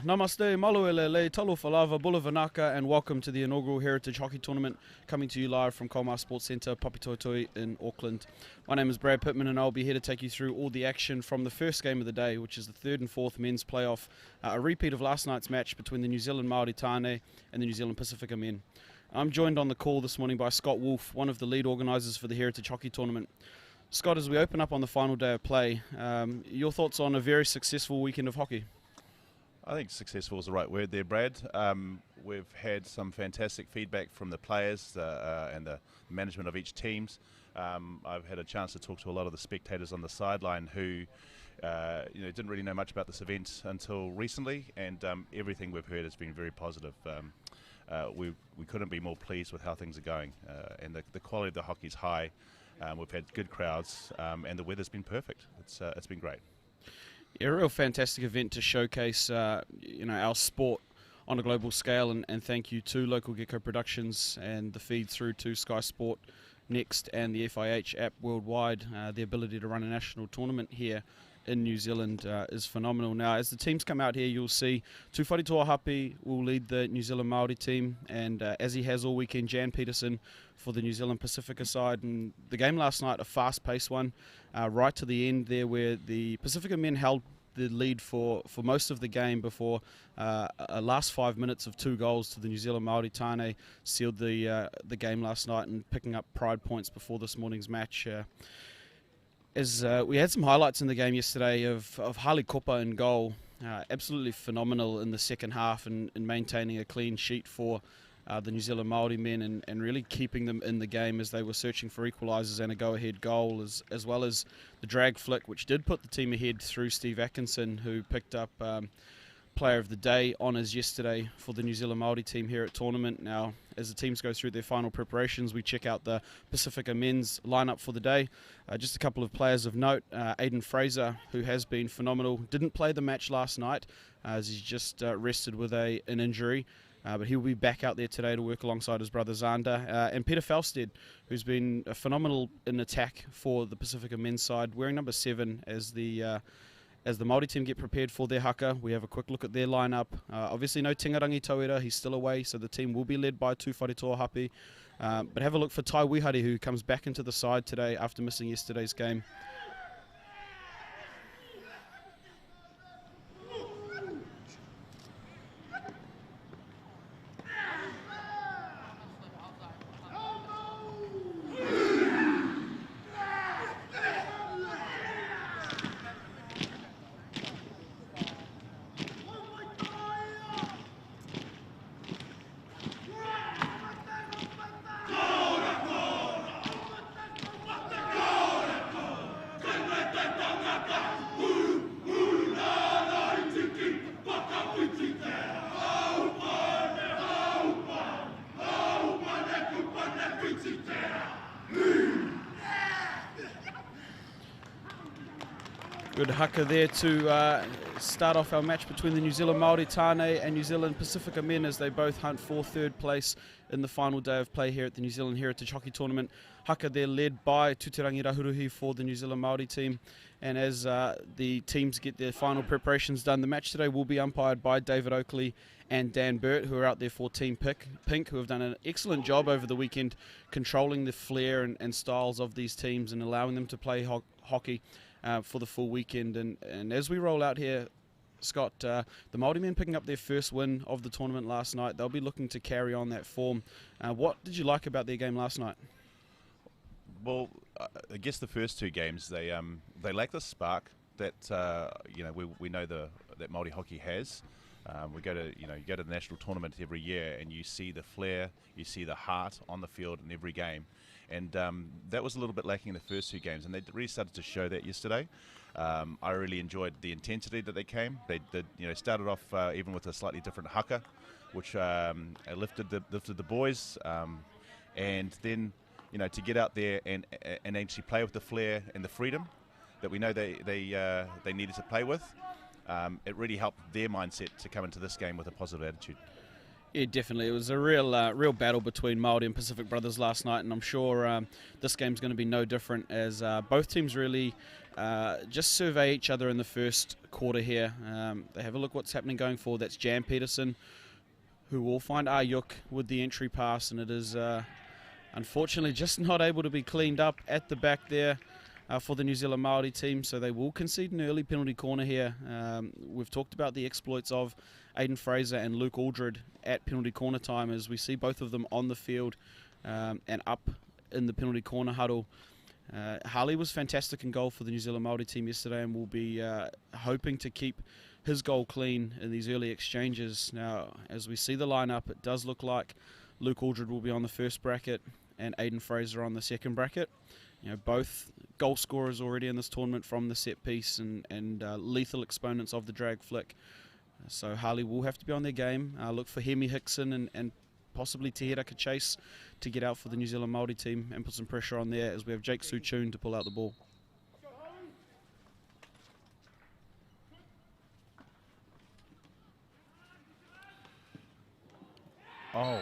Namaste, maluele, le talo falava, bulavanaka, and welcome to the inaugural Heritage Hockey Tournament, coming to you live from Colmar Sports Centre, Papitoetui in Auckland. My name is Brad Pittman, and I'll be here to take you through all the action from the first game of the day, which is the third and fourth men's playoff, a repeat of last night's match between the New Zealand Māori Tāne and the New Zealand Pacifica men. I'm joined on the call this morning by Scott Wolf, one of the lead organisers for the Heritage Hockey Tournament. Scott, as we open up on the final day of play, your thoughts on a very successful weekend of hockey? I think successful is the right word there, Brad. We've had some fantastic feedback from the players and the management of each teams. I've had a chance to talk to a lot of the spectators on the sideline who didn't really know much about this event until recently, and everything we've heard has been very positive. We couldn't be more pleased with how things are going, and the quality of the hockey is high. We've had good crowds, and the weather's been perfect. It's been great. Yeah, a real fantastic event to showcase our sport on a global scale, and thank you to Local Gecko Productions and the feed through to skysportnext and the FIH app worldwide. The ability to run a national tournament here in New Zealand is phenomenal. Now, as the teams come out here, you'll see Tūwhare Toa Hapi will lead the New Zealand Māori team, and as he has all weekend, Jan Peterson for the New Zealand Pacifica side. And the game last night, a fast-paced one, right to the end there, where the Pacifica men held the lead for most of the game before a last 5 minutes of 2 goals to the New Zealand Māori Tāne sealed the game last night, and picking up pride points before this morning's match. We had some highlights in the game yesterday of Harley Kopa in goal, absolutely phenomenal in the second half and maintaining a clean sheet for the New Zealand Māori men and really keeping them in the game as they were searching for equalisers and a go-ahead goal, as well as the drag flick, which did put the team ahead through Steve Atkinson, who picked up Player of the Day honours yesterday for the New Zealand Māori team here at tournament. Now, as the teams go through their final preparations, we check out the Pacifica men's lineup for the day. Just a couple of players of note. Aiden Fraser, who has been phenomenal, didn't play the match last night as he's just rested with an injury. But he'll be back out there today to work alongside his brother Zander. And Peter Falstad, who's been phenomenal in attack for the Pacifica men's side, wearing number 7 as the Māori team get prepared for their haka. We have a quick look at their lineup. Obviously no Tingarangi Tauira, he's still away, so the team will be led by Tūwhare Toa Hapi. But have a look for Tai Wihari, who comes back into the side today after missing yesterday's game. Good haka there to start off our match between the New Zealand Māori Tāne and New Zealand Pacifica men as they both hunt for third place in the final day of play here at the New Zealand Heritage Hockey Tournament. Haka there led by Tuterangi Rahuruhi for the New Zealand Māori team. And as the teams get their final preparations done, the match today will be umpired by David Oakley and Dan Burt, who are out there for Team Pink, who have done an excellent job over the weekend controlling the flair and styles of these teams and allowing them to play hockey for the full weekend. And as we roll out here, Scott, the Māori men picking up their first win of the tournament last night. They'll be looking to carry on that form. What did you like about their game last night? Well, I guess the first 2 games they lack the spark that we know that Māori hockey has. You go to the national tournament every year and you see the flair, you see the heart on the field in every game. And that was a little bit lacking in the first 2 games, and they really started to show that yesterday. I really enjoyed the intensity that they came. They did, started off even with a slightly different haka, which lifted the boys, and then to get out there and actually play with the flair and the freedom that we know they needed to play with. It really helped their mindset to come into this game with a positive attitude. Yeah, definitely. It was a real battle between Māori and Pacific brothers last night, and I'm sure this game's going to be no different as both teams really just survey each other in the first quarter here. They have a look what's happening going forward. That's Jan Peterson, who will find Ayuk with the entry pass, and it is unfortunately just not able to be cleaned up at the back there for the New Zealand Māori team, so they will concede an early penalty corner here. We've talked about the exploits of Aiden Fraser and Luke Aldred at penalty corner time, as we see both of them on the field and up in the penalty corner huddle. Harley was fantastic in goal for the New Zealand Māori team yesterday, and will be hoping to keep his goal clean in these early exchanges. Now, as we see the lineup, it does look like Luke Aldred will be on the first bracket and Aiden Fraser on the second bracket. You know, both goal scorers already in this tournament from the set piece and lethal exponents of the drag flick. So Harley will have to be on their game. Look for Hemi Hickson and possibly Te Hiraka Chase to get out for the New Zealand Māori team and put some pressure on there, as we have Jake Suchun to pull out the ball. Oh,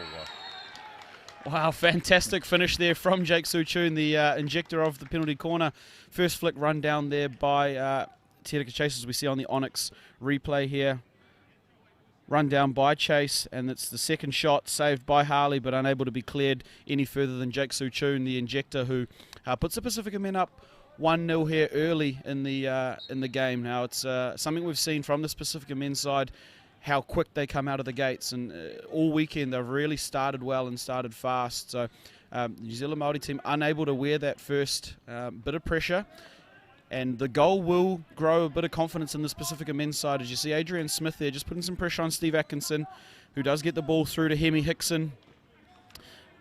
wow, fantastic finish there from Jake Suchun, the injector of the penalty corner. First flick run down there by Te Hiraka Chase, as we see on the Onyx replay here. Run down by Chase, and it's the second shot saved by Harley, but unable to be cleared any further than Jake Suchun, the injector, who puts the Pacifica men up 1-0 here early in the game. Now, it's something we've seen from this Pacifica men's side, how quick they come out of the gates, and all weekend they've really started well and started fast. So New Zealand Māori team unable to wear that first bit of pressure, and the goal will grow a bit of confidence in this Pacifica men's side, as you see Adrian Smith there just putting some pressure on Steve Atkinson, who does get the ball through to Hemi Hickson,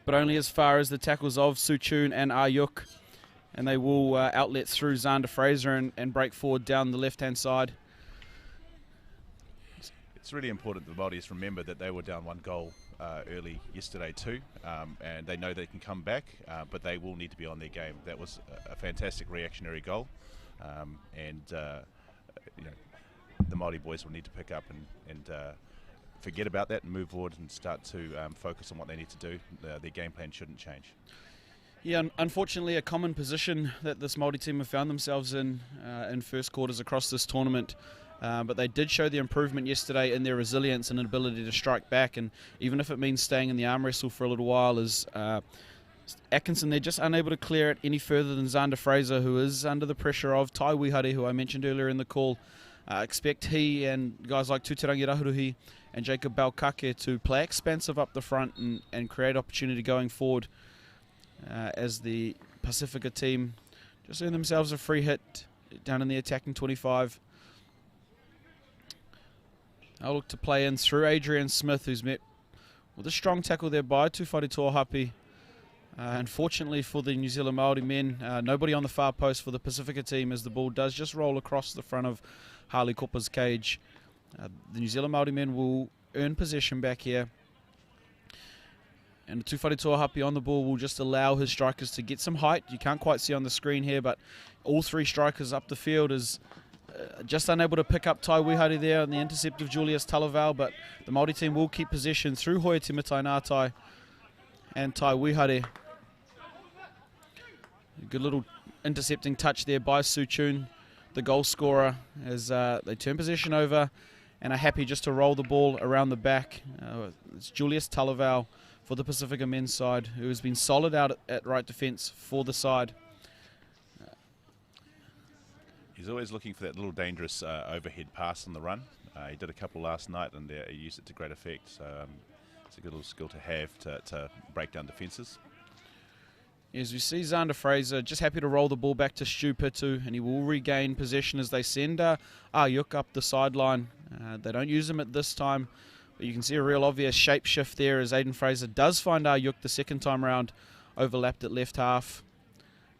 but only as far as the tackles of Suchun and Ayuk, and they will outlet through Xander Fraser and break forward down the left-hand side. it's really important that the Māoris remember that they were down one goal early yesterday too, and they know they can come back, but they will need to be on their game. That was a fantastic reactionary goal, and you know, the Māori boys will need to pick up and forget about that and move forward and start to focus on what they need to do. Their game plan shouldn't change. Yeah, unfortunately a common position that this Māori team have found themselves in first quarters across this tournament. But they did show the improvement yesterday in their resilience and ability to strike back, and even if it means staying in the arm wrestle for a little while, is Atkinson, they're just unable to clear it any further than Xander Fraser, who is under the pressure of Tai Wihare, who I mentioned earlier in the call. Expect he and guys like Tuterangi Rahuruhi and Jacob Balcake to play expansive up the front and create opportunity going forward, as the Pacifica team just earn themselves a free hit down in the attacking 25. I'll look to play in through Adrian Smith, who's met with a strong tackle there by Tufari Toahapi. Unfortunately for the New Zealand Māori men, nobody on the far post for the Pacifica team, as the ball does just roll across the front of Harley Kupa's cage. The New Zealand Māori men will earn possession back here, and Tufari Toahapi on the ball will just allow his strikers to get some height. You can't quite see on the screen here, but all three strikers up the field is just unable to pick up Tai Wihare there on the intercept of Julius Talaval, but the Māori team will keep possession through Hoia Timitai Ngātai and Tai Wihare. A good little intercepting touch there by Suchun, the goal scorer, as they turn possession over and are happy just to roll the ball around the back. It's Julius Talaval for the Pacifica men's side, who has been solid out at right defence for the side. He's always looking for that little dangerous overhead pass on the run. He did a couple last night, and he used it to great effect. So it's a good little skill to have to break down defences. As we see Xander Fraser just happy to roll the ball back to Stu Pitu, and he will regain possession as they send Ayuk up the sideline. They don't use him at this time, but you can see a real obvious shape shift there as Aiden Fraser does find Ayuk the second time round, overlapped at left half.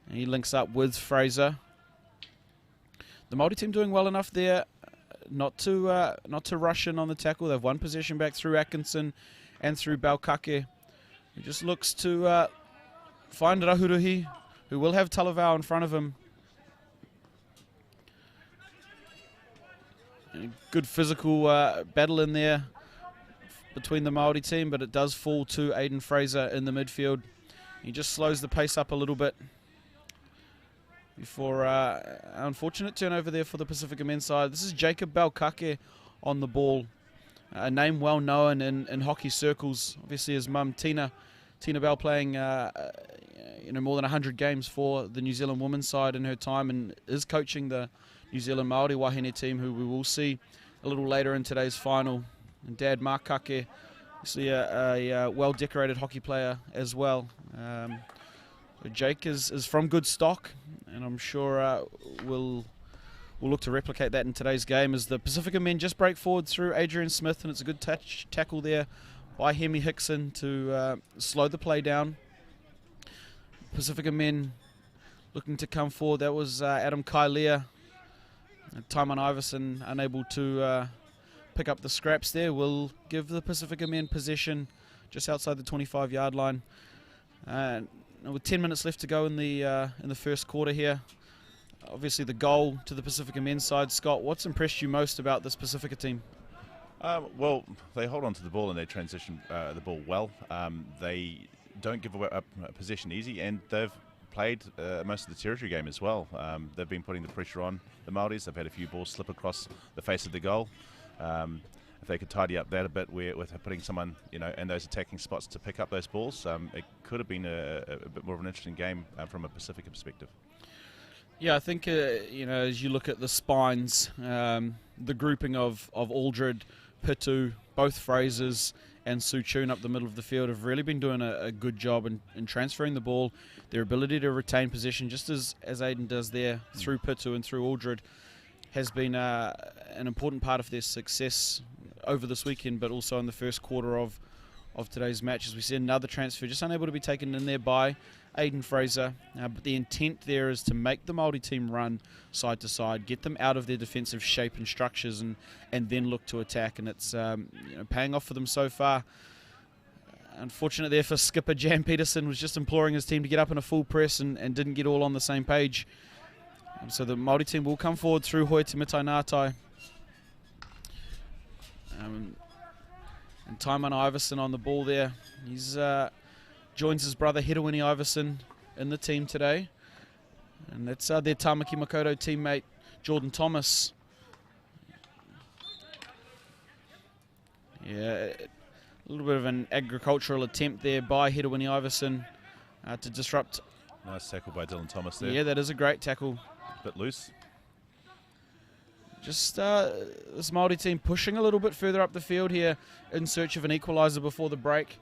And he links up with Fraser. The Māori team doing well enough there not to rush in on the tackle. They've won possession back through Atkinson and through Balcake. He just looks to find Rahuruhi, who will have Talavau in front of him. Good physical battle in there between the Māori team, but it does fall to Aiden Fraser in the midfield. He just slows the pace up a little bit before unfortunate turnover there for the Pacifica men's side. This is Jacob Balcake on the ball, a name well known in hockey circles. Obviously his mum Tina Bell playing more than 100 games for the New Zealand women's side in her time, and is coaching the New Zealand Māori Wahine team, who we will see a little later in today's final. And Dad Mark Kake, obviously a well-decorated hockey player as well. So Jake is from good stock, and I'm sure we'll look to replicate that in today's game as the Pacifica men just break forward through Adrian Smith, and it's a good tackle there by Hemi Hickson to slow the play down. Pacifica men looking to come forward. That was Adam Kailea. Tymon Iverson unable to pick up the scraps there. Will give the Pacifica men possession just outside the 25-yard line. With 10 minutes left to go in the first quarter here. Obviously the goal to the Pacifica men's side. Scott, what's impressed you most about this Pacifica team? Well, they hold on to the ball and they transition the ball well. They don't give away possession easy, and they've played most of the territory game as well. They've been putting the pressure on the Māoris. They've had a few balls slip across the face of the goal. If they could tidy up that a bit with putting someone in those attacking spots to pick up those balls, it could have been a bit more of an interesting game from a Pacifica perspective. Yeah, I think as you look at the spines, the grouping of Aldred, Pitu, both Frasers and Suchun up the middle of the field have really been doing a good job in transferring the ball. Their ability to retain possession, just as Aiden does there through Pitu and through Aldred, has been an important part of their success over this weekend, but also in the first quarter of today's match. As we see another transfer just unable to be taken in there by Aiden Fraser, but the intent there is to make the Māori team run side to side, get them out of their defensive shape and structures, and then look to attack, and it's paying off for them so far. Unfortunate there for skipper Jan Peterson, was just imploring his team to get up in a full press and didn't get all on the same page. So the Māori team will come forward through Hoi Te Mitai Ngātai. And Tymon Iverson on the ball there. He's joins his brother Hedawini Iverson in the team today. And that's their Tamaki Makoto teammate Jordan Thomas. Yeah, a little bit of an agricultural attempt there by Hedawini Iverson to disrupt. Nice tackle by Dylan Thomas there. Yeah, that is a great tackle. Bit loose. Just this Māori team pushing a little bit further up the field here in search of an equaliser before the break.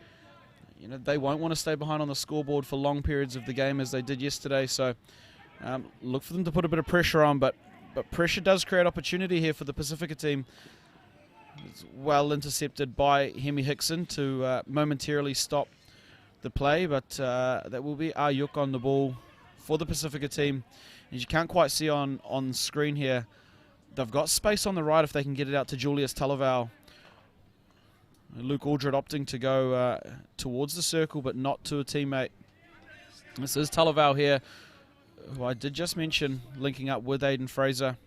They won't want to stay behind on the scoreboard for long periods of the game as they did yesterday, so look for them to put a bit of pressure on, but pressure does create opportunity here for the Pacifica team. It's well intercepted by Hemi Hickson to momentarily stop the play, but that will be Ayuk on the ball for the Pacifica team. As you can't quite see on screen here, they've got space on the right if they can get it out to Julius Talavau. Luke Aldred opting to go towards the circle, but not to a teammate. This is Talavau here, who I did just mention, linking up with Aiden Fraser.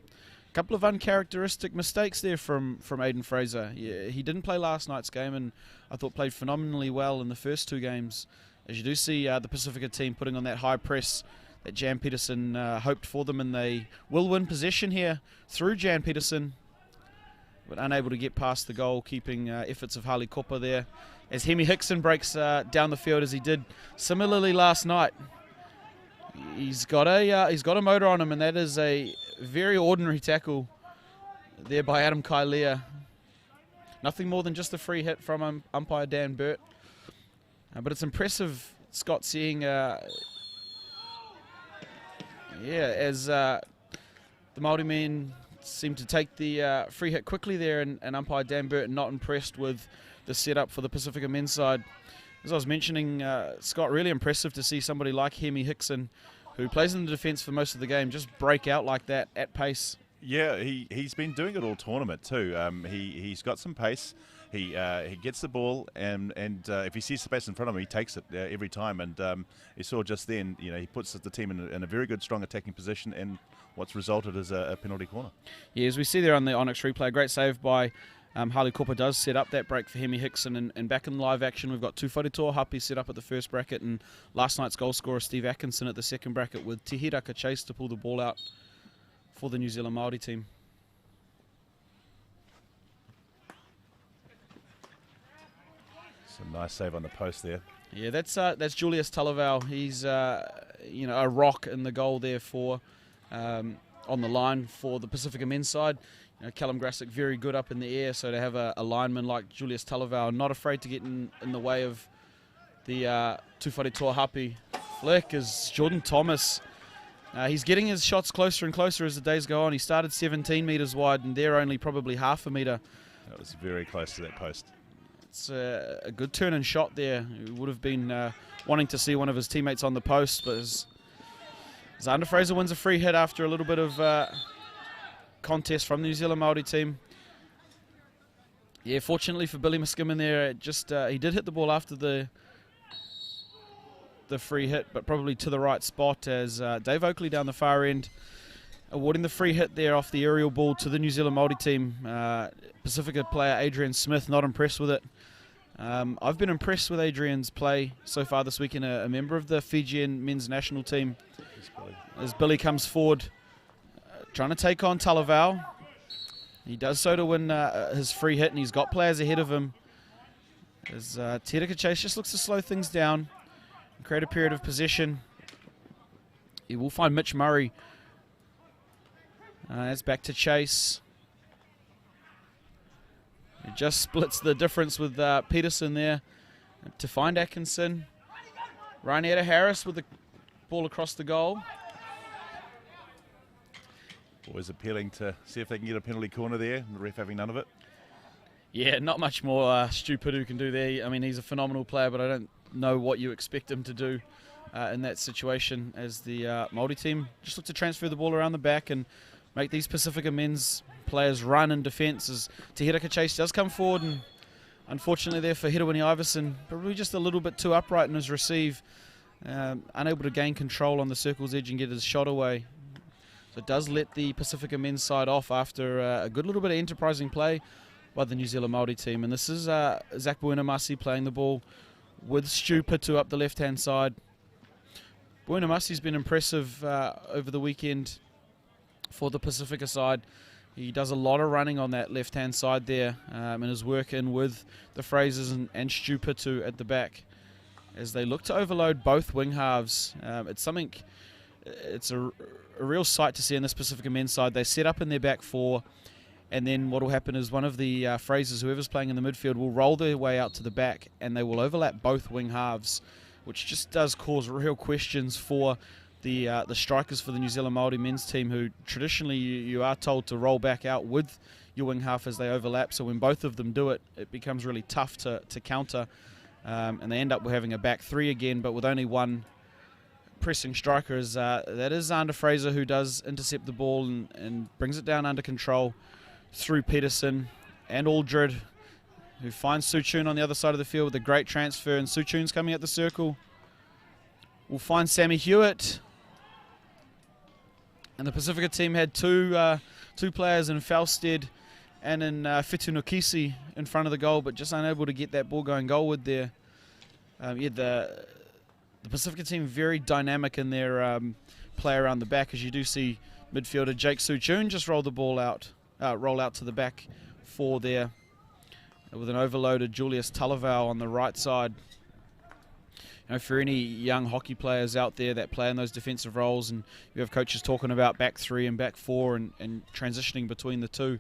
A couple of uncharacteristic mistakes there from Aiden Fraser. Yeah, he didn't play last night's game, and I thought played phenomenally well in the first two games. As you do see the Pacifica team putting on that high press that Jan Peterson hoped for them, and they will win possession here through Jan Peterson, but unable to get past the goal-keeping efforts of Harley Copper there. As Hemi Hickson breaks down the field as he did similarly last night. He's got a motor on him, and that is a very ordinary tackle there by Adam Kailea. Nothing more than just a free hit from umpire Dan Burt. But it's impressive, Scott, seeing as the Māori men seem to take the free hit quickly there, and umpire Dan Burton not impressed with the setup for the Pacifica men's side. As I was mentioning, Scott, really impressive to see somebody like Hemi Hickson, who plays in the defence for most of the game, just break out like that at pace. Yeah, he's been doing it all tournament too. He's got some pace. He gets the ball, and if he sees space in front of him, he takes it every time. And you saw just then, he puts the team in a very good, strong attacking position, and what's resulted is a penalty corner. Yeah, as we see there on the Onyx replay, great save by Harley Cooper does set up that break for Hemi Hickson, and back in live action we've got Tūwharetoa Hapi set up at the first bracket, and last night's goal scorer Steve Atkinson at the second bracket, with Te Hiraka Chase to pull the ball out for the New Zealand Māori team. It's a nice save on the post there. Yeah, that's Julius Talavau. He's a rock in the goal there for on the line for the Pacifica men's side. Callum Grassick very good up in the air, so to have a lineman like Julius Talavau, not afraid to get in the way of the Tūwharetoa Hapi flick, is Jordan Thomas. He's getting his shots closer and closer as the days go on. He started 17 metres wide, and they're only probably half a metre. That was very close to that post. It's a good turn and shot there. He would have been wanting to see one of his teammates on the post, but as Zander Fraser wins a free hit after a little bit of contest from the New Zealand Māori team. Yeah, fortunately for Billy Muskimmin there, he did hit the ball after the free hit, but probably to the right spot, as Dave Oakley down the far end awarding the free hit there off the aerial ball to the New Zealand Māori team. Pacifica player Adrian Smith not impressed with it. I've been impressed with Adrian's play so far this weekend, a member of the Fijian men's national team. As Billy comes forward, trying to take on Talavau. He does so to win his free hit, and he's got players ahead of him. As Te Hiraka Chase just looks to slow things down and create a period of possession. He will find Mitch Murray. That's back to Chase. He just splits the difference with Peterson there to find Atkinson. Ryanetta Harris with the ball across the goal. Always appealing to see if they can get a penalty corner there, and the ref having none of it. Yeah, not much more Stu Pidu can do there. I mean, he's a phenomenal player, but I don't know what you expect him to do in that situation, as the Māori team just look to transfer the ball around the back and make these Pacifica men's players run in defence, as Te Hiraka Chase does come forward, and unfortunately there for Hirawini Iverson, probably just a little bit too upright in his receive, unable to gain control on the circle's edge and get his shot away. So it does let the Pacifica men's side off after a good little bit of enterprising play by the New Zealand Māori team. And this is Zach Buenamasi playing the ball with Stu Pitu up the left-hand side. Buenamasi's been impressive over the weekend for the Pacifica side. He does a lot of running on that left-hand side there, and his work in with the Frasers and Stu Pitu at the back as they look to overload both wing halves. It's a real sight to see in this Pacifica men's side. They set up in their back four, and then what will happen is one of the Frasers, whoever's playing in the midfield, will roll their way out to the back, and they will overlap both wing halves, which just does cause real questions for the strikers for the New Zealand Māori men's team, who traditionally you are told to roll back out with your wing half as they overlap. So when both of them do it, it becomes really tough to counter, and they end up having a back three again, but with only one pressing striker. That is Zander Fraser, who does intercept the ball and brings it down under control through Peterson and Aldred, who finds Suchun on the other side of the field with a great transfer, and Suchun's coming at the circle. We'll find Sammy Hewitt. And the Pacifica team had two players in Falstad and in Fitu Nokisi in front of the goal, but just unable to get that ball going goalward there. The Pacifica team very dynamic in their play around the back, as you do see midfielder Jake Suchun just roll out to the back four there with an overloaded Julius Talavau on the right side. For any young hockey players out there that play in those defensive roles, and you have coaches talking about back three and back four and transitioning between the two,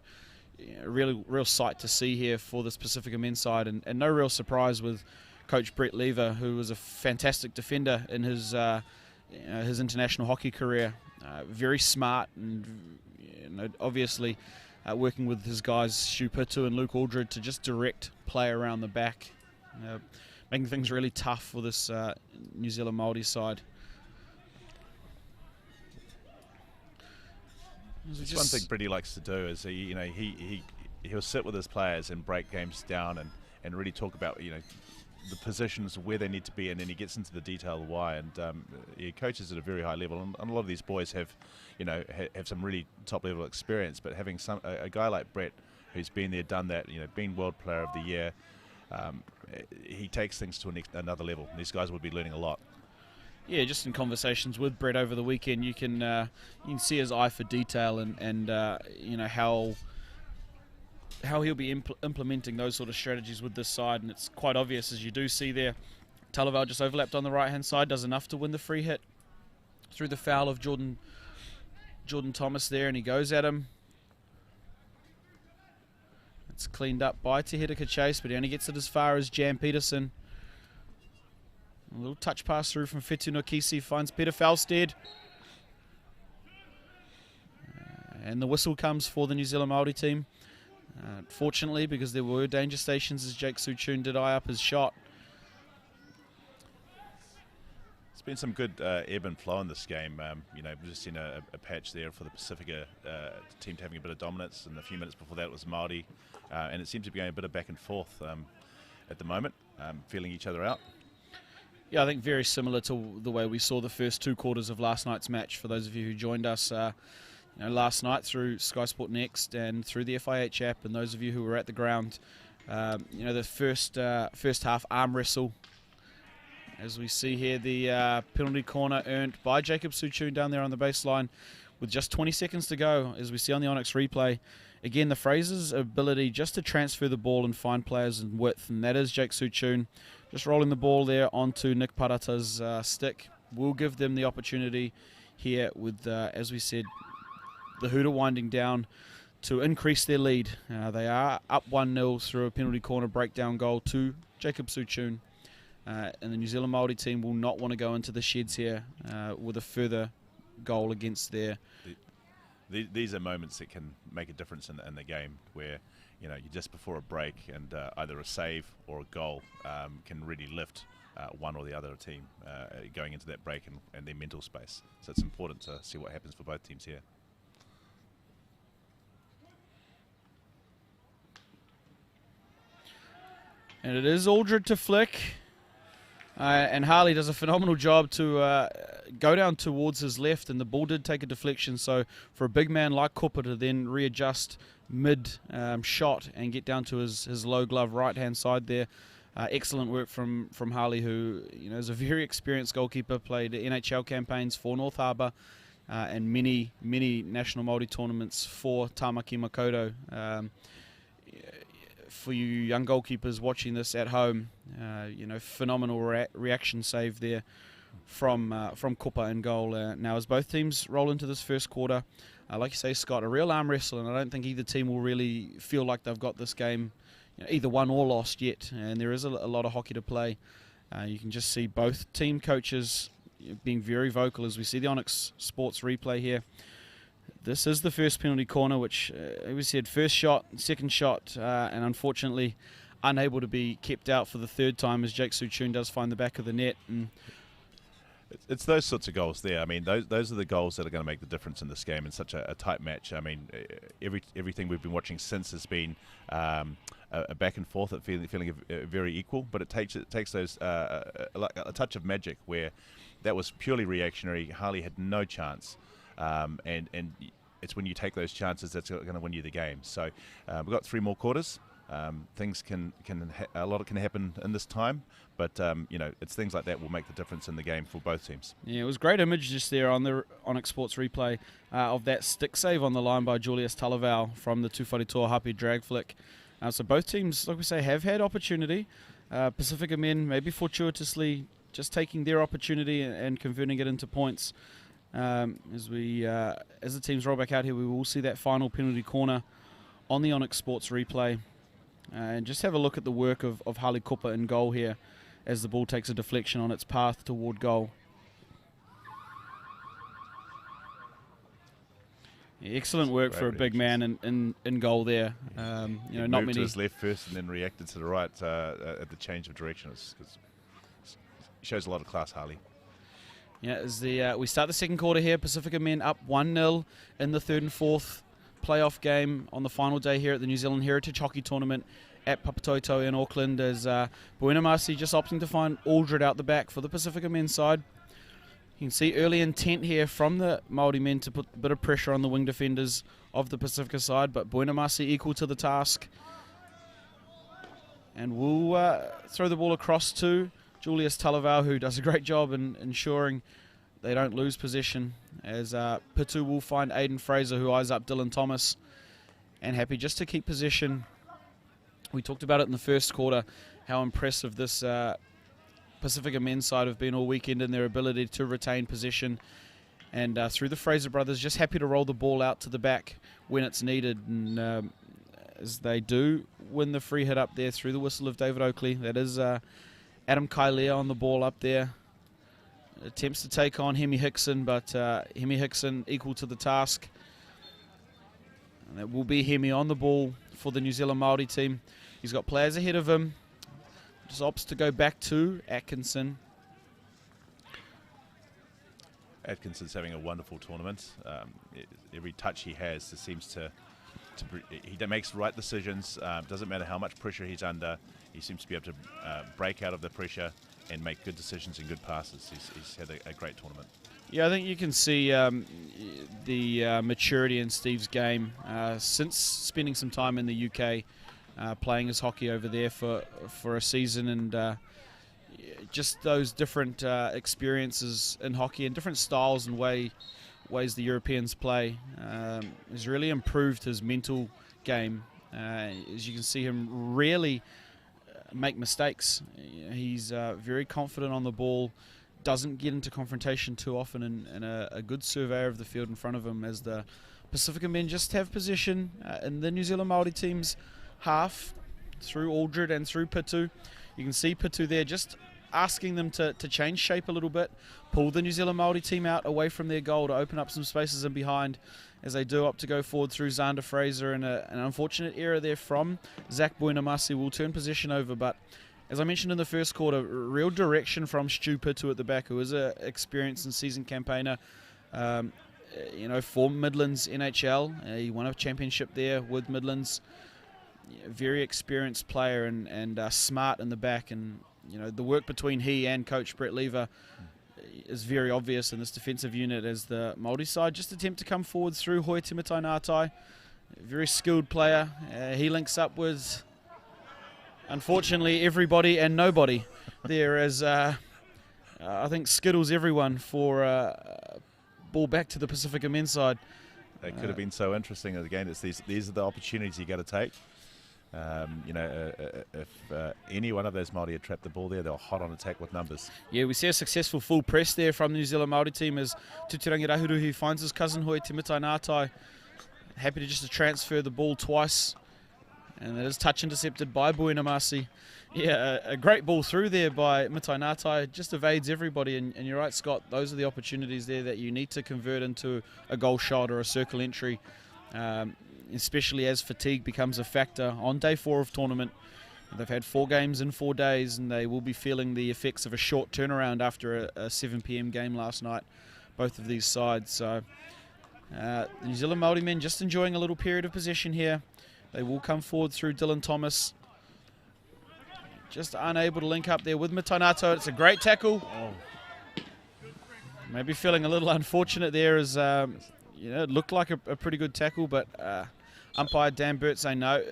real sight to see here for this Pacifica men's side, and no real surprise with Coach Brett Lever, who was a fantastic defender in his international hockey career. Very smart, and obviously working with his guys Stu Pitu and Luke Aldred to just direct play around the back, making things really tough for this New Zealand Māori side. It's one thing Brady likes to do is he'll sit with his players and break games down and really talk about the positions where they need to be, and then he gets into the detail of why. And he coaches at a very high level, and a lot of these boys have some really top level experience. But having a guy like Brett who's been there, done that, been World Player of the Year. He takes things to another level. These guys will be learning a lot. Yeah, just in conversations with Brett over the weekend, you can see his eye for detail and how he'll be implementing those sort of strategies with this side, and it's quite obvious, as you do see there. Talaval just overlapped on the right-hand side, does enough to win the free hit through the foul of Jordan Thomas there, and he goes at him. It's cleaned up by Te Hirika Chase, but he only gets it as far as Jan Peterson. A little touch pass through from Fetu Nokisi, finds Peter Falstad. And the whistle comes for the New Zealand Māori team. Fortunately, because there were danger stations as Jake Suchun did eye up his shot. It's been some good ebb and flow in this game. We've just seen a patch there for the Pacifica team having a bit of dominance, and a few minutes before that it was Māori. And it seems to be going a bit of back and forth at the moment, feeling each other out. Yeah, I think very similar to the way we saw the first 2 quarters of last night's match. For those of you who joined us last night through skysportnext and through the FIH app, and those of you who were at the ground, the first half arm wrestle. As we see here, the penalty corner earned by Jacob Suchun down there on the baseline with just 20 seconds to go, as we see on the Onyx replay. Again, the Fraser's ability just to transfer the ball and find players in width, and that is Jake Suchun. Just rolling the ball there onto Nick Parata's stick will give them the opportunity here with, as we said, the hooter winding down to increase their lead. They are up 1-0 through a penalty corner breakdown goal to Jacob Suchun. And the New Zealand Māori team will not want to go into the sheds here with a further goal against their... These are moments that can make a difference in the game, where you're just before a break, and either a save or a goal can really lift one or the other team going into that break and their mental space. So it's important to see what happens for both teams here. And it is Aldred to flick. And Harley does a phenomenal job to go down towards his left, and the ball did take a deflection. So for a big man like Cooper to then readjust mid-shot and get down to his low glove right-hand side there, excellent work from Harley, who is a very experienced goalkeeper, played NHL campaigns for North Harbour and many national Māori tournaments for Tamaki Makaurau. For you young goalkeepers watching this at home, phenomenal reaction save there from Kupa in goal. Now, as both teams roll into this first quarter, like you say, Scott, a real arm wrestle, and I don't think either team will really feel like they've got this game either won or lost yet, and there is a lot of hockey to play. You can just see both team coaches being very vocal as we see the Onyx Sports replay here. This is the first penalty corner, which we said first shot, second shot, and unfortunately unable to be kept out for the third time as Jake Suchun does find the back of the net. And it's those sorts of goals there. I mean, those are the goals that are going to make the difference in this game in such a tight match. I mean, everything we've been watching since has been a back and forth, feeling very equal. But it takes those like a touch of magic, where that was purely reactionary. Harley had no chance. And it's when you take those chances that's going to win you the game. So we've got 3 more quarters. Things a lot can happen in this time, but it's things like that will make the difference in the game for both teams. Yeah, it was great image just there on the Onyx Sports replay of that stick save on the line by Julius Talaval from the Tūwharetoa Hapi drag flick. So both teams, like we say, have had opportunity. Pacifica men maybe fortuitously just taking their opportunity and converting it into points. As the teams roll back out here, we will see that final penalty corner on the Onyx Sports replay. And just have a look at the work of Harley Cooper in goal here as the ball takes a deflection on its path toward goal. Yeah, excellent work for a big man in goal there. Not many. To his left first and then reacted to the right at the change of direction. It shows a lot of class, Harley. Yeah, as we start the second quarter here, Pacifica men up 1-0 in the third and fourth playoff game on the final day here at the New Zealand Heritage Hockey Tournament at Papatoetoe in Auckland, as Buenamasi just opting to find Aldred out the back for the Pacifica men's side. You can see early intent here from the Māori men to put a bit of pressure on the wing defenders of the Pacifica side, but Buenamasi equal to the task. And we'll throw the ball across to Julius Talavau, who does a great job in ensuring they don't lose possession, as Pitu will find Aidan Fraser, who eyes up Dylan Thomas, and happy just to keep possession. We talked about it in the first quarter, how impressive this Pacifica men's side have been all weekend in their ability to retain possession. And through the Fraser brothers, just happy to roll the ball out to the back when it's needed. And as they do win the free hit up there through the whistle of David Oakley. That is Adam Kailea on the ball up there. Attempts to take on Hemi Hickson, but Hemi Hickson equal to the task. And that will be Hemi on the ball for the New Zealand Māori team. He's got players ahead of him. Just opts to go back to Atkinson. Atkinson's having a wonderful tournament. Every touch he has seems to he makes right decisions. Doesn't matter how much pressure he's under. He seems to be able to break out of the pressure and make good decisions and good passes. He's had a great tournament. Yeah, I think you can see the maturity in Steve's game since spending some time in the UK, playing his hockey over there for a season, and just those different experiences in hockey and different styles and ways the Europeans play has really improved his mental game. As you can see him rarely make mistakes. He's very confident on the ball, doesn't get into confrontation too often, and a good surveyor of the field in front of him, as the Pacifica men just have possession in the New Zealand Māori team's half through Aldred and through Pitu. You can see Pitu there just asking them to change shape a little bit, pull the New Zealand Māori team out away from their goal to open up some spaces in behind, as they do opt to go forward through Xander Fraser, and an unfortunate error there from Zach Buenamasi will turn possession over. But as I mentioned in the first quarter, real direction from Stu Pitu at the back, who is an experienced and seasoned campaigner for Midlands NHL. He won a championship there with Midlands. Very experienced player and smart in the back, and the work between he and coach Brett Lever is very obvious in this defensive unit, as the Māori side just attempt to come forward through Hoi Timitai Ngātai. Very skilled player. He links up with, unfortunately, everybody and nobody there, as I think skittles everyone for ball back to the Pacifica men's side. They could have been so interesting. Again, it's these are the opportunities you got to take. If any one of those Māori had trapped the ball there, they were hot on attack with numbers. Yeah, we see a successful full press there from the New Zealand Māori team, as Tutirangi Rahuruhi finds his cousin Hoi Timitai Ngātai. Happy to just to transfer the ball twice, and that is touch intercepted by Buenamasi. Yeah, a great ball through there by Mitai Ngātai, just evades everybody, and you're right, Scott, those are the opportunities there that you need to convert into a goal shot or a circle entry. Especially as fatigue becomes a factor on day 4 of tournament. They've had 4 games in 4 days, and they will be feeling the effects of a short turnaround after a 7 p.m. game last night, both of these sides. So the New Zealand Māori men just enjoying a little period of possession here. They will come forward through Dylan Thomas. Just unable to link up there with Mitanato. It's a great tackle. Maybe feeling a little unfortunate there, as it looked like a pretty good tackle, but umpire Dan Burt saying no,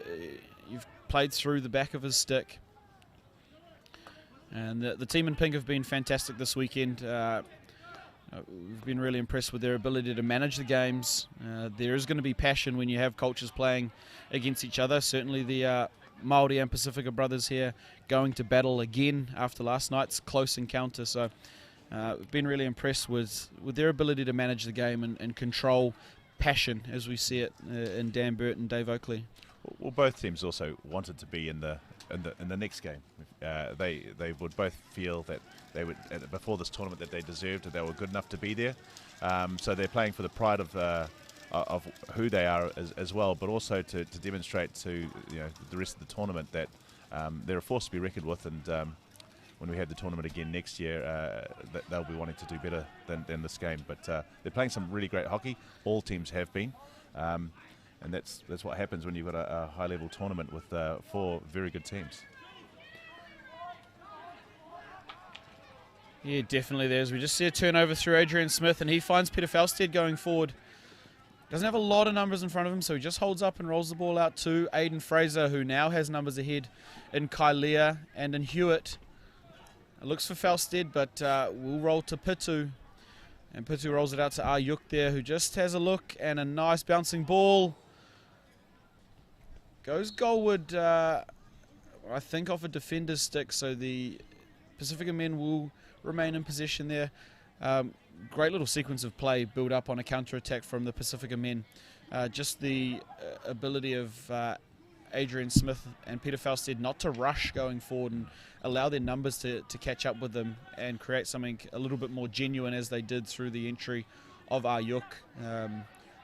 you've played through the back of his stick. And the team in pink have been fantastic this weekend. We've been really impressed with their ability to manage the games. There is going to be passion when you have cultures playing against each other. Certainly the Māori and Pacifica brothers here going to battle again after last night's close encounter. So we've been really impressed with their ability to manage the game and control passion as we see it in Dan Burt and Dave Oakley. Well, both teams also wanted to be in the next game. They would both feel that they would before this tournament that they deserved, that they were good enough to be there. So they're playing for the pride of who they are as well, but also to demonstrate to the rest of the tournament that they're a force to be reckoned with. And when we have the tournament again next year, they'll be wanting to do better than this game. But they're playing some really great hockey. All teams have been. And that's what happens when you've got a high-level tournament with 4 very good teams. Yeah, definitely there is. We just see a turnover through Adrian Smith, and he finds Peter Falstad going forward. Doesn't have a lot of numbers in front of him, so he just holds up and rolls the ball out to Aiden Fraser, who now has numbers ahead in Kailea and in Hewitt. It looks for Falstad, but we'll roll to Pitu. And Pitu rolls it out to Ayuk there, who just has a look, and a nice bouncing ball. Goes goalward, I think off a defender's stick, so the Pacifica men will remain in possession there. Great little sequence of play built up on a counter-attack from the Pacifica men. Just the ability of Adrian Smith and Peter Falstad not to rush going forward and allow their numbers to catch up with them and create something a little bit more genuine as they did through the entry of Ayuk.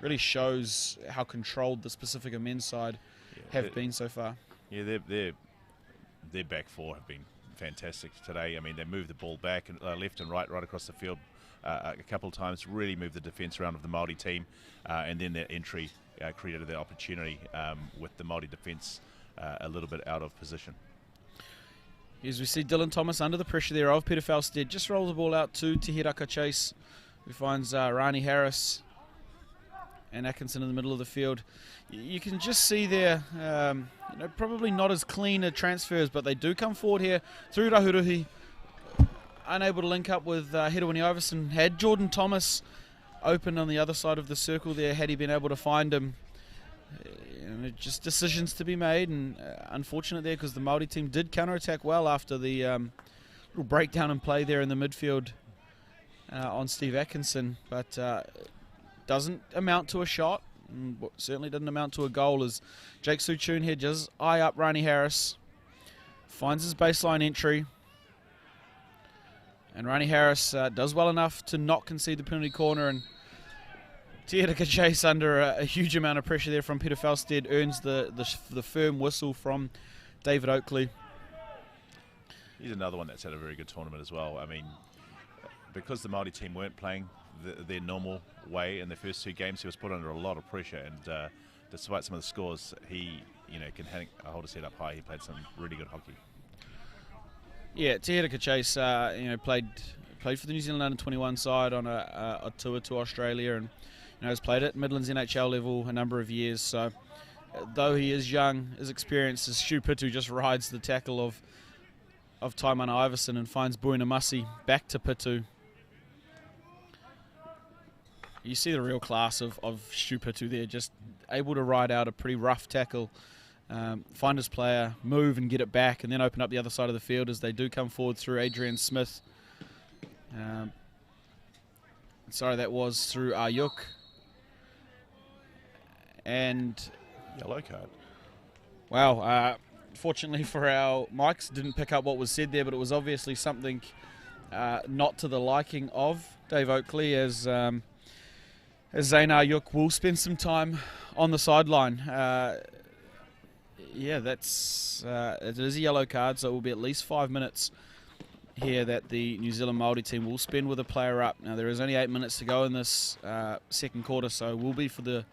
Really shows how controlled this Pacifica men's side have been so far. Yeah, their back four have been fantastic today. I mean, they moved the ball back and left and right across the field a couple of times, really moved the defence around of the Māori team, and then their entry created the opportunity with the Māori defence a little bit out of position. As we see Dylan Thomas under the pressure there of Peter Falstad, just rolls the ball out to Te Hiraka Chase, who finds Rani Harris and Atkinson in the middle of the field. You can just see there, probably not as clean a transfers, but they do come forward here through Rahuruhi. Unable to link up with Hedewini Iverson. Had Jordan Thomas open on the other side of the circle there, had he been able to find him. Just decisions to be made, and unfortunate there because the Māori team did counter-attack well after the little breakdown in play there in the midfield on Steve Atkinson, but doesn't amount to a shot, and certainly didn't amount to a goal as Jake Suchun here just eye up Rani Harris, finds his baseline entry, and Rani Harris does well enough to not concede the penalty corner, and Te Hiraka Chase under a huge amount of pressure there from Peter Falstad earns the firm whistle from David Oakley. He's another one that's had a very good tournament as well. I mean, because the Māori team weren't playing their normal way in the first two games, he was put under a lot of pressure, and despite some of the scores, he can hold his head up high. He played some really good hockey. Yeah, Te Hiraka Chase played for the New Zealand under-21 side on a tour to Australia, and has played at Midlands NHL level a number of years. So though he is young, his experience as Shu Pitu just rides the tackle of Taimana Iverson and finds Buinamasi back to Pitu. You see the real class of Shu Pitu there, just able to ride out a pretty rough tackle, find his player, move and get it back, and then open up the other side of the field as they do come forward through Adrian Smith. Sorry, that was through Ayuk. And yellow card. Wow. Fortunately for our mics, didn't pick up what was said there, but it was obviously something not to the liking of Dave Oakley, as Zane Ayuk will spend some time on the sideline. It is a yellow card, so it will be at least 5 minutes here that the New Zealand Māori team will spend with a player up. Now, there is only 8 minutes to go in this second quarter, so will be for the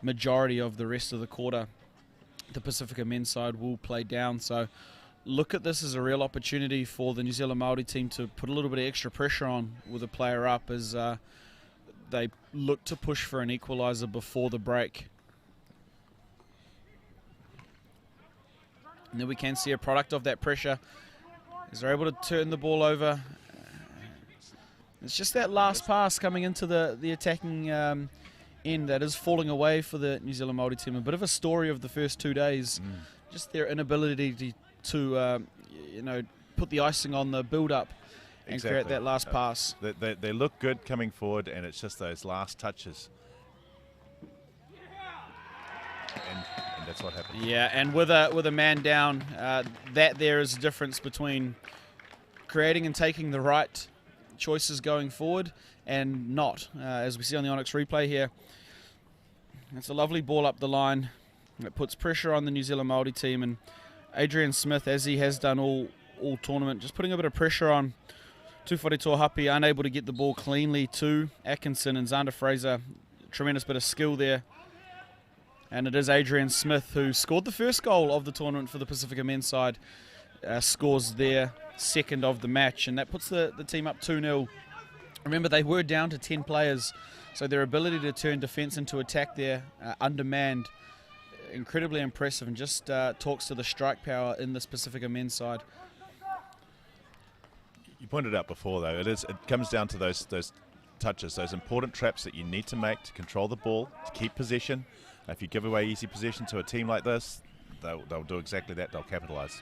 majority of the rest of the quarter. The Pacifica men's side will play down, so look at this as a real opportunity for the New Zealand Māori team to put a little bit of extra pressure on with a player up as they look to push for an equaliser before the break. And then we can see a product of that pressure as they're able to turn the ball over. It's just that last pass coming into the attacking end that is falling away for the New Zealand Māori team. A bit of a story of the first 2 days. Just their inability to put the icing on the build-up and create that last pass. They look good coming forward, and it's just those last touches. And that's what happened. Yeah, and with a man down, there is a difference between creating and taking the right choices going forward and not. As we see on the Onyx replay here, it's a lovely ball up the line. It puts pressure on the New Zealand Māori team, and Adrian Smith, as he has done all tournament, just putting a bit of pressure on Tufari Tohapi, unable to get the ball cleanly to Atkinson, and Xander Fraser, tremendous bit of skill there. And it is Adrian Smith who scored the first goal of the tournament for the Pacifica men's side scores their second of the match, and that puts the team up 2-0. Remember, they were down to 10 players, so their ability to turn defence into attack there, undermanned, incredibly impressive, and just talks to the strike power in this Pacifica men's side. You pointed out before, though, it comes down to those touches, those important traps that you need to make to control the ball, to keep possession. If you give away easy possession to a team like this, they'll do exactly that. They'll capitalise.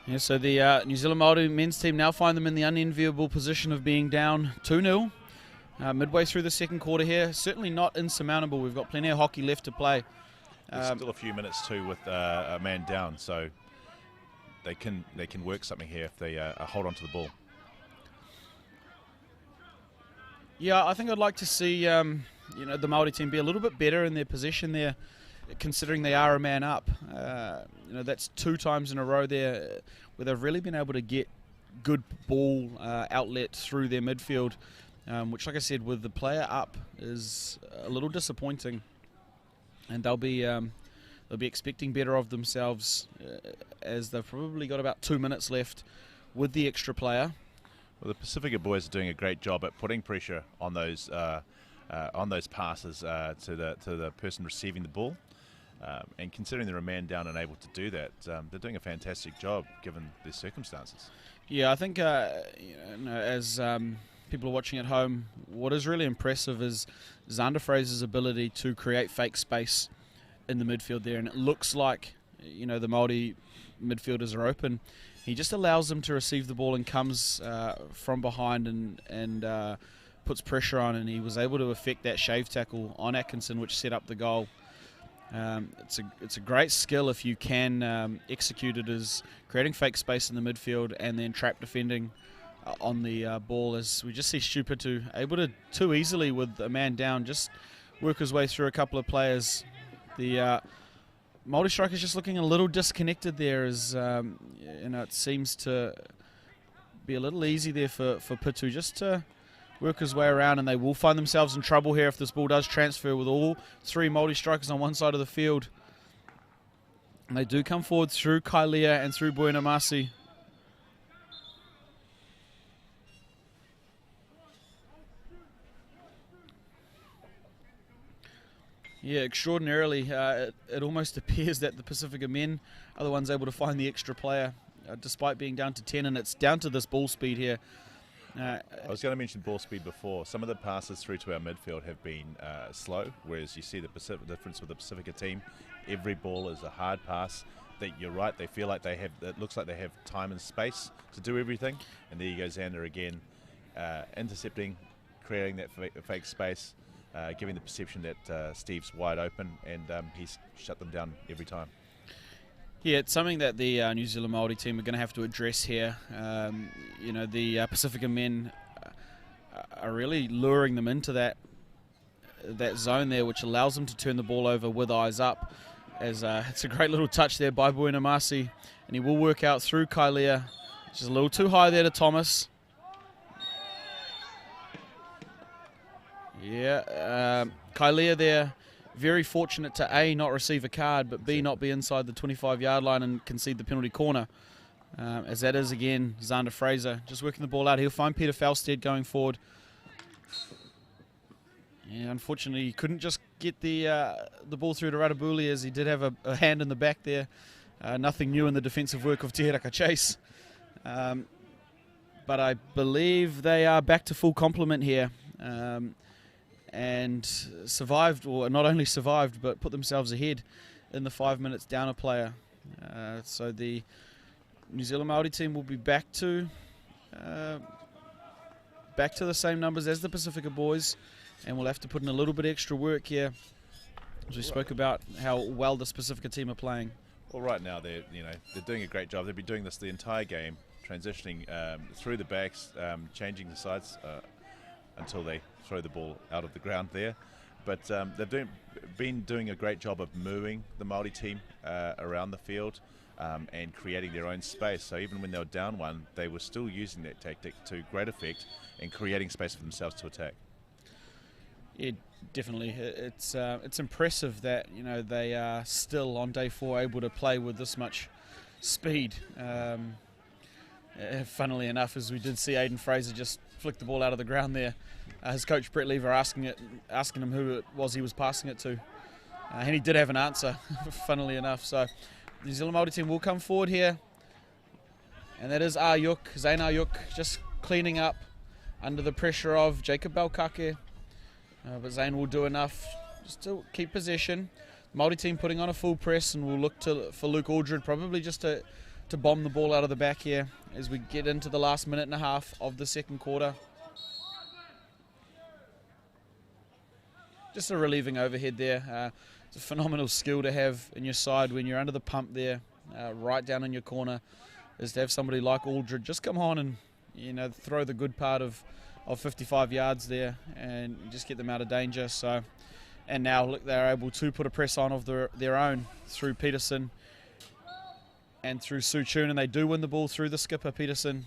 Yeah, so the New Zealand Māori men's team now find them in the unenviable position of being down 2-0 midway through the second quarter here. Certainly not insurmountable. We've got plenty of hockey left to play. There's still a few minutes too with a man down, so they can work something here if they hold on to the ball. Yeah, I think I'd like to see the Māori team be a little bit better in their possession there, considering they are a man up. That's 2 times in a row there where they've really been able to get good ball outlet through their midfield, which, like I said, with the player up is a little disappointing, and they'll be expecting better of themselves as they've probably got about 2 minutes left with the extra player. Well, the Pacifica boys are doing a great job at putting pressure on those passes to the person receiving the ball, and considering they're a man down and able to do that, they're doing a fantastic job given the circumstances. Yeah, I think as people are watching at home, what is really impressive is Xander Fraser's ability to create fake space in the midfield there, and it looks like the Māori midfielders are open. He just allows them to receive the ball and comes from behind and puts pressure on, and he was able to effect that shave tackle on Atkinson, which set up the goal. It's a great skill if you can execute it, as creating fake space in the midfield and then trap defending on the ball, as we just see Stupitu able to too easily with a man down just work his way through a couple of players. The Māori striker's just looking a little disconnected there, as it seems to be a little easy there for Pitu just to work his way around, and they will find themselves in trouble here if this ball does transfer with all 3 Māori strikers on one side of the field. And they do come forward through Kailea and through Buenamasi. Yeah, extraordinarily, it almost appears that the Pacifica men are the ones able to find the extra player, despite being down to 10, and it's down to this ball speed here. I was going to mention ball speed before. Some of the passes through to our midfield have been slow, whereas you see the difference with the Pacifica team. Every ball is a hard pass. You're right, they feel like it looks like they have time and space to do everything, and there you go, Xander again, intercepting, creating that fake space, giving the perception that Steve's wide open, and he's shut them down every time. Yeah, it's something that the New Zealand Māori team are going to have to address here. The Pacifica men are really luring them into that zone there, which allows them to turn the ball over with eyes up. As it's a great little touch there by Buenamasi, and he will work out through Kailea, which is a little too high there to Thomas. Yeah, Kailea there, very fortunate to A, not receive a card, but B, not be inside the 25-yard line and concede the penalty corner. As that is, again, Xander Fraser just working the ball out. He'll find Peter Falstad going forward. Yeah, unfortunately, he couldn't just get the ball through to Radabuli, as he did have a hand in the back there. Nothing new in the defensive work of Te Heraka Chase. But I believe they are back to full complement here. And survived, or not only survived, but put themselves ahead in the 5 minutes down a player. So the New Zealand Māori team will be back to the same numbers as the Pacifica boys, and we'll have to put in a little bit extra work here, as we spoke about how well this Pacifica team are playing. Well, right now they're doing a great job. They'll be doing this the entire game, transitioning through the backs, changing the sides until they throw the ball out of the ground there. But they've been doing a great job of moving the Māori team around the field and creating their own space. So even when they were down 1, they were still using that tactic to great effect and creating space for themselves to attack. Yeah, definitely. It's impressive that they are still on day 4 able to play with this much speed. Funnily enough, as we did see Aiden Fraser just flick the ball out of the ground there, his coach Brett Lever asking him who it was he was passing it to, and he did have an answer. Funnily enough, so the New Zealand Māori team will come forward here, and that is Zane Ayuk, just cleaning up under the pressure of Jacob Balcake, but Zane will do enough just to keep possession. The Māori team putting on a full press, and we'll look for Luke Aldred probably just to bomb the ball out of the back here as we get into the last minute and a half of the second quarter. Just a relieving overhead there. It's a phenomenal skill to have in your side when you're under the pump there, right down in your corner, is to have somebody like Aldred just come on and throw the good part of 55 yards there and just get them out of danger. So, and now look, they're able to put a press on of their own through Peterson and through Suchun, and they do win the ball through the skipper Peterson.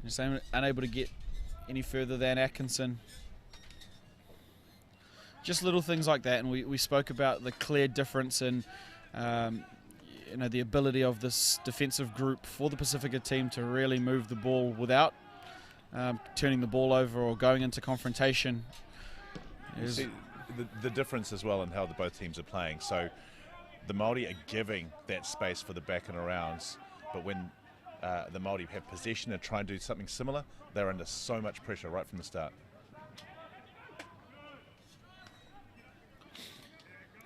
Just unable to get any further than Atkinson. Just little things like that, and we spoke about the clear difference in the ability of this defensive group for the Pacifica team to really move the ball without turning the ball over or going into confrontation. You see the difference as well in how both teams are playing. So the Māori are giving that space for the back and arounds, but when the Māori have possession and try and do something similar, they're under so much pressure right from the start.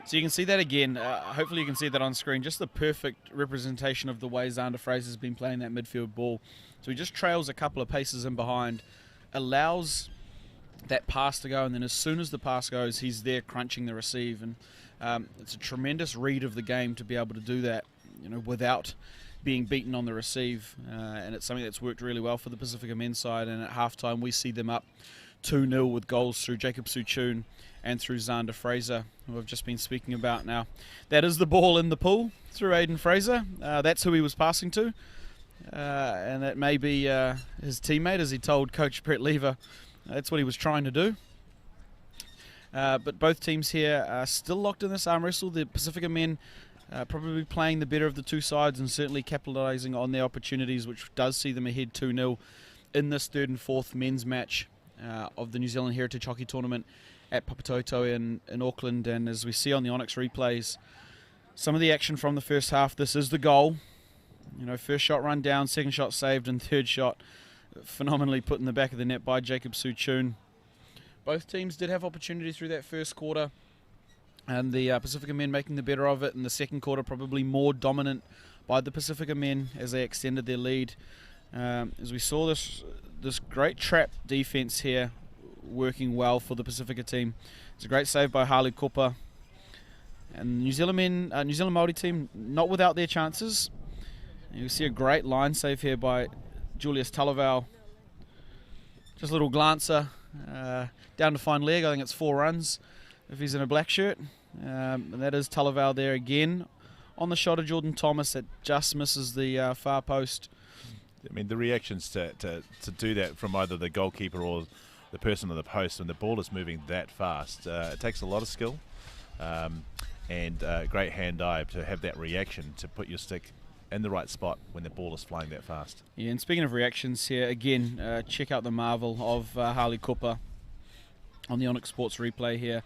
So you can see that again. Hopefully you can see that on screen. Just the perfect representation of the way Xander Fraser's been playing that midfield ball. So he just trails a couple of paces in behind, allows that pass to go, and then as soon as the pass goes, he's there crunching the receive. And it's a tremendous read of the game to be able to do that, without being beaten on the receive. And it's something that's worked really well for the Pacifica men's side. And at halftime, we see them up 2-0 with goals through Jacob Suchun and through Xander Fraser, who I've just been speaking about now. That is the ball in the pool through Aiden Fraser. That's who he was passing to. And that may be his teammate, as he told Coach Brett Lever. That's what he was trying to do. But both teams here are still locked in this arm wrestle. The Pacifica men probably playing the better of the two sides and certainly capitalising on their opportunities, which does see them ahead 2-0 in this third and fourth men's match of the New Zealand Heritage Hockey Tournament at Papatoetoe in Auckland. And as we see on the Onyx replays, some of the action from the first half, this is the goal. First shot run down, second shot saved, and third shot phenomenally put in the back of the net by Jacob Suchun. Both teams did have opportunities through that first quarter, and the Pacifica men making the better of it. In the second quarter, probably more dominant by the Pacifica men as they extended their lead. As we saw this great trap defense here working well for the Pacifica team. It's a great save by Harley Cooper. And the New Zealand Māori team not without their chances. You see a great line save here by Julius Talavau. Just a little glancer down to fine leg. I think it's 4 runs if he's in a black shirt. And that is Talavau there again on the shot of Jordan Thomas that just misses the far post. I mean, the reactions to do that from either the goalkeeper or the person on the post when the ball is moving that fast, it takes a lot of skill and great hand-eye to have that reaction to put your stick in the right spot when the ball is flying that fast. Yeah, and speaking of reactions here, again, check out the marvel of Harley Cooper on the Onyx Sports replay here.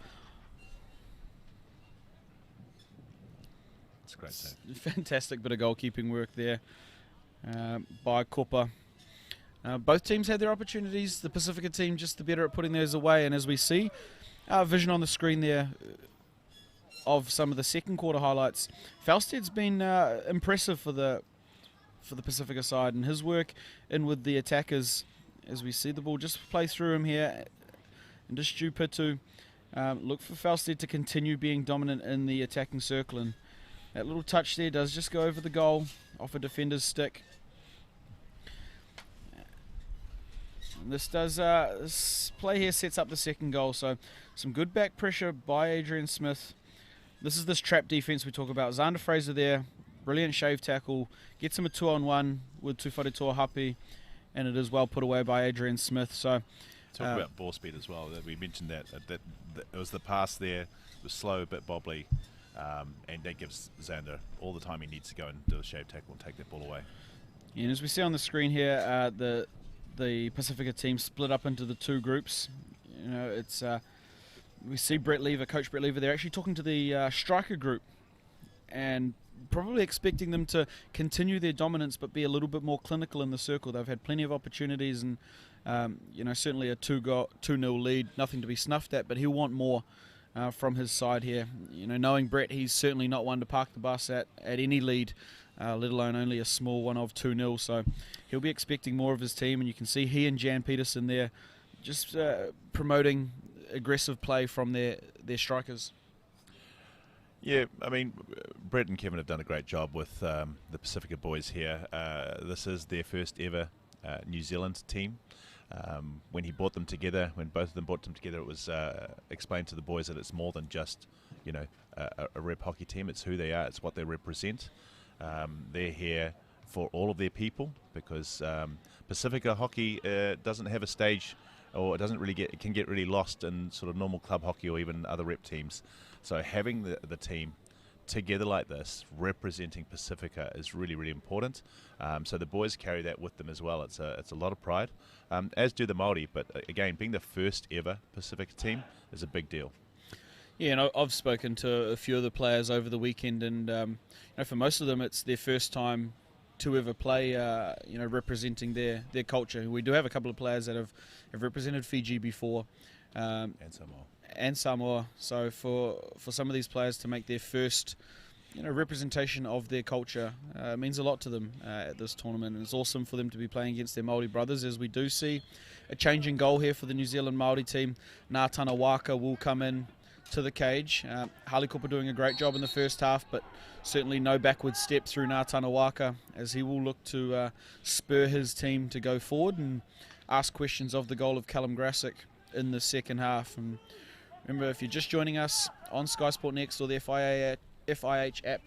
It's a great save. Fantastic bit of goalkeeping work there by Cooper. Both teams had their opportunities. The Pacifica team just the better at putting those away. And as we see, vision on the screen there of some of the second quarter highlights, Falstad's been impressive for the Pacifica side, and his work in with the attackers as we see the ball just play through him here. And just Stupitu, look for Falstad to continue being dominant in the attacking circle, and that little touch there does just go over the goal off a defender's stick. This play here sets up the second goal, so some good back pressure by Adrian Smith. This is this trap defense we talk about. Xander Fraser there, brilliant shave tackle, gets him a 2-on-1 with Tufare Toahapi, and it is well put away by Adrian Smith. So talk about ball speed as well. We mentioned that it was the pass there, it was slow, a bit bobbly, and that gives Xander all the time he needs to go and do a shave tackle and take that ball away. Yeah, and as we see on the screen here, the Pacifica team split up into the two groups. You know, it's we see Coach Brett Lever. They're actually talking to the striker group, and probably expecting them to continue their dominance but be a little bit more clinical in the circle. They've had plenty of opportunities, and you know, certainly a 2-0 lead, nothing to be snuffed at, but he'll want more from his side here. You know, knowing Brett, he's certainly not one to park the bus at any lead, let alone only a small one of 2-0, so he'll be expecting more of his team, and you can see he and Jan Peterson there just promoting aggressive play from their strikers. Yeah, I mean, Brett and Kevin have done a great job with the Pacifica boys here. This is their first ever New Zealand team. When he brought them together, when both of them brought them together, it was explained to the boys that it's more than just, you know, a rep hockey team. It's who they are. It's what they represent. They're here for all of their people, because Pacifica hockey doesn't have a stage, or it doesn't really it can get really lost in sort of normal club hockey or even other rep teams. So having the team together like this, representing Pacifica, is really, really important. So the boys carry that with them as well. It's a lot of pride, as do the Māori. But again, being the first ever Pacifica team is a big deal. Yeah, and I've spoken to a few of the players over the weekend, and you know, for most of them, it's their first time to ever play, you know, representing their culture. We do have a couple of players that have represented Fiji before, And Samoa. So for some of these players to make their first, you know, representation of their culture means a lot to them at this tournament, and it's awesome for them to be playing against their Māori brothers. As we do see a change in goal here for the New Zealand Māori team, Ngā Tana Waka will come in to the cage. Harley Cooper doing a great job in the first half, but certainly no backward step through Ngā Tana Waka, as he will look to spur his team to go forward and ask questions of the goal of Callum Grassick in the second half. And remember, if you're just joining us on Sky Sport Next or the FIH app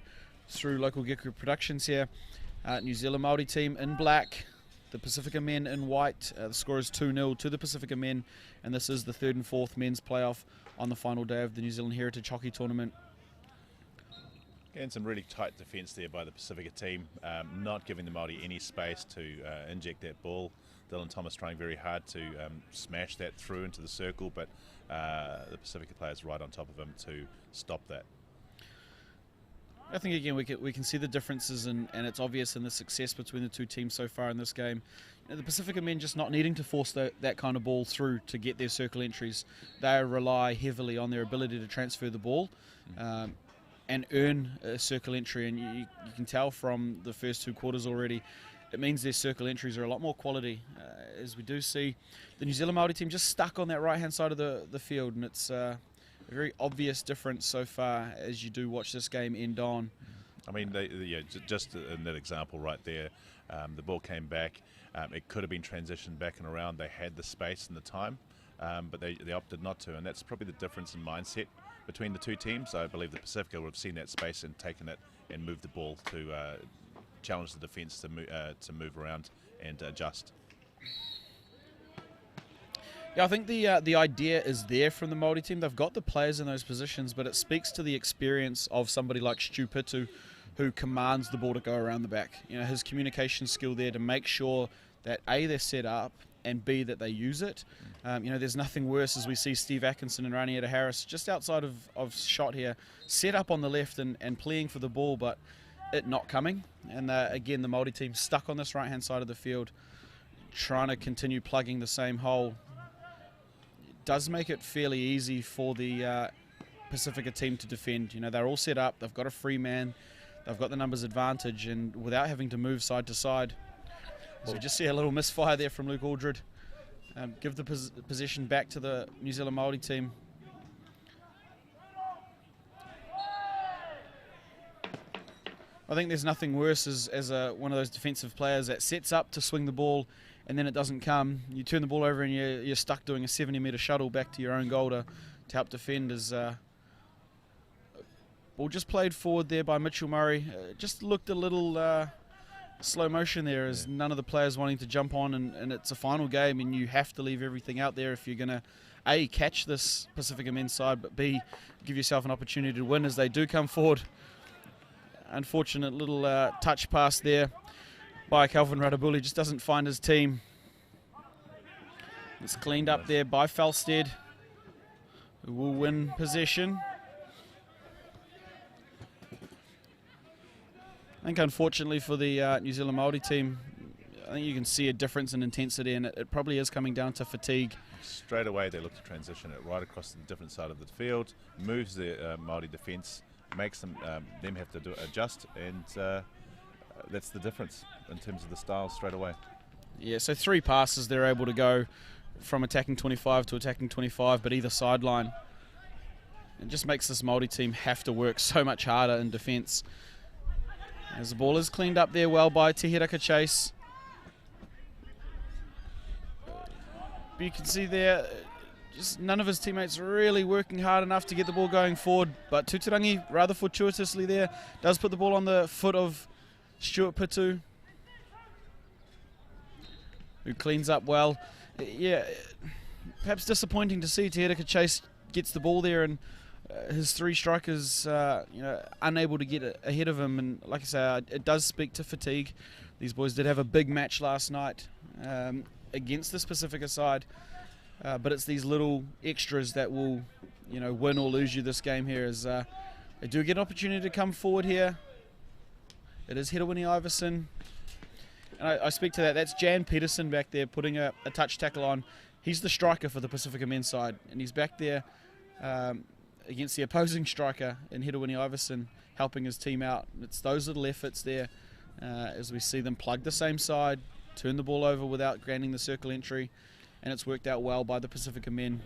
through Local Geku Productions here, New Zealand Māori team in black, the Pacifica men in white. The score is 2-0 to the Pacifica men, and this is the third and fourth men's playoff on the final day of the New Zealand Heritage Hockey Tournament. And some really tight defence there by the Pacifica team, not giving the Māori any space to inject that ball. Dylan Thomas trying very hard to smash that through into the circle, but the Pacifica players right on top of him to stop that. I think, again, we can see the differences, and it's obvious in the success between the two teams so far in this game. You know, the Pacifica men just not needing to force that kind of ball through to get their circle entries. They rely heavily on their ability to transfer the ball and earn a circle entry, and you can tell from the first two quarters already, it means their circle entries are a lot more quality, as we do see the New Zealand Māori team just stuck on that right-hand side of the field, and it's a very obvious difference so far as you do watch this game end on. I mean, just in that example right there, the ball came back. It could have been transitioned back and around. They had the space and the time, but they opted not to, and that's probably the difference in mindset between the two teams. I believe the Pacifica would have seen that space and taken it and moved the ball to challenge the defence to move around and adjust. Yeah, I think the idea is there from the Māori team. They've got the players in those positions, but it speaks to the experience of somebody like Stu Pitu, who commands the ball to go around the back. You know, his communication skill there to make sure that A, they're set up, and B, that they use it. You know, there's nothing worse as we see Steve Atkinson and Ranieta Harris just outside of shot here, set up on the left and playing for the ball, but it not coming. And again, the Māori team stuck on this right-hand side of the field, trying to continue plugging the same hole. It does make it fairly easy for the Pacifica team to defend. You know, they're all set up, they've got a free man, they've got the numbers advantage, and without having to move side to side. So we just see a little misfire there from Luke Aldred. Give the possession back to the New Zealand Māori team. I think there's nothing worse as one of those defensive players that sets up to swing the ball and then it doesn't come. You turn the ball over and you're stuck doing a 70-metre shuttle back to your own goal to help defend. As ball just played forward there by Mitchell Murray. Just looked a little slow motion there, as none of the players wanting to jump on, and it's a final game and you have to leave everything out there if you're going to A, catch this Pacifica men's side, but B, give yourself an opportunity to win as they do come forward. Unfortunate little touch pass there by Calvin Radabuli, just doesn't find his team. It's cleaned up there by Falstad, who will win possession. I think unfortunately for the New Zealand Māori team, I think you can see a difference in intensity, and it probably is coming down to fatigue. Straight away they look to transition it right across the different side of the field, moves the Māori defence, makes them have to adjust, and that's the difference in terms of the style straight away. Yeah, so 3 passes they're able to go from attacking 25 to attacking 25, but either sideline. It just makes this Māori team have to work so much harder in defence. As the ball is cleaned up there well by Te Hiraka Chase. But you can see there, just none of his teammates really working hard enough to get the ball going forward. But Tuturangi, rather fortuitously there, does put the ball on the foot of Stuart Pitu, who cleans up well. Yeah, perhaps disappointing to see Te Hiraka Chase gets the ball there and his 3 strikers unable to get ahead of him. And like I say, it does speak to fatigue. These boys did have a big match last night against this Pacifica side, but it's these little extras that will win or lose you this game here, as they do get an opportunity to come forward here. It is Hedawini Iverson, and I speak to that. That's Jan Peterson back there putting a touch tackle on. He's the striker for the Pacifica men's side, and he's back there against the opposing striker in Hedawini Iverson, helping his team out. It's those little efforts there as we see them plug the same side, turn the ball over without granting the circle entry, and it's worked out well by the Pacifica men.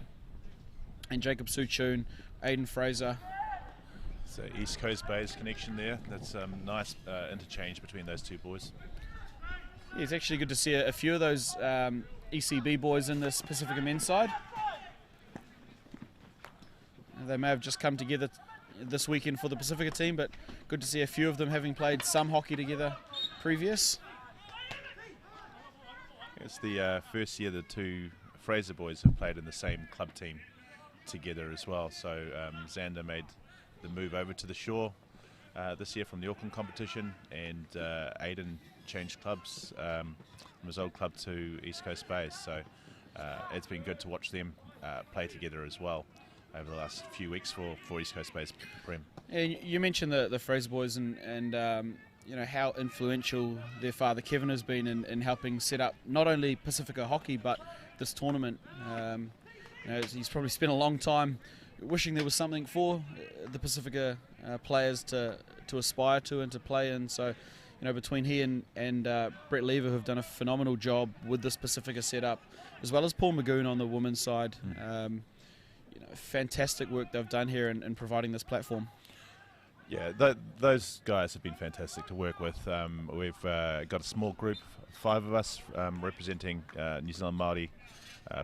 And Jacob Suchun, Aidan Fraser. So East Coast Bay's connection there. That's nice interchange between those 2 boys. Yeah, it's actually good to see a few of those ECB boys in this Pacifica men's side. They may have just come together this weekend for the Pacifica team, but good to see a few of them having played some hockey together previous. It's the first year the 2 Fraser boys have played in the same club team together as well. So Xander made the move over to the shore this year from the Auckland competition, and Aidan changed clubs from his old club to East Coast Bay. So it's been good to watch them play together as well over the last few weeks for East Coast Bay's Prem. Yeah, you mentioned the Fraser boys and how influential their father Kevin has been in helping set up not only Pacifica hockey but this tournament. He's probably spent a long time wishing there was something for the Pacifica players to aspire to and to play in. So between he and Brett Lever, who've done a phenomenal job with this Pacifica setup, as well as Paul Magoon on the women's side. Fantastic work they've done here in providing this platform. Yeah, those guys have been fantastic to work with. We've got a small group, 5 of us, representing New Zealand Māori,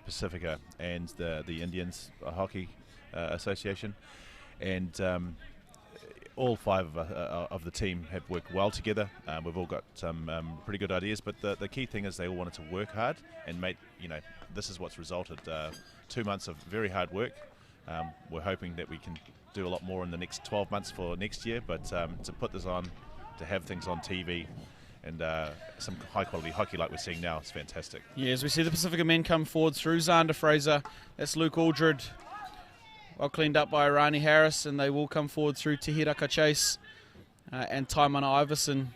Pacifica, and the Indians Hockey Association, and all 5 of the team have worked well together. We've all got some pretty good ideas, but the key thing is they all wanted to work hard and this is what's resulted. 2 months of very hard work. We're hoping that we can do a lot more in the next 12 months for next year, but to put this on, to have things on TV and some high quality hockey like we're seeing now, is fantastic. Yeah, as we see the Pacifica men come forward through Xander Fraser, that's Luke Aldred, well cleaned up by Rani Harris, and they will come forward through Te Hiraka Chase and Taimana Iverson.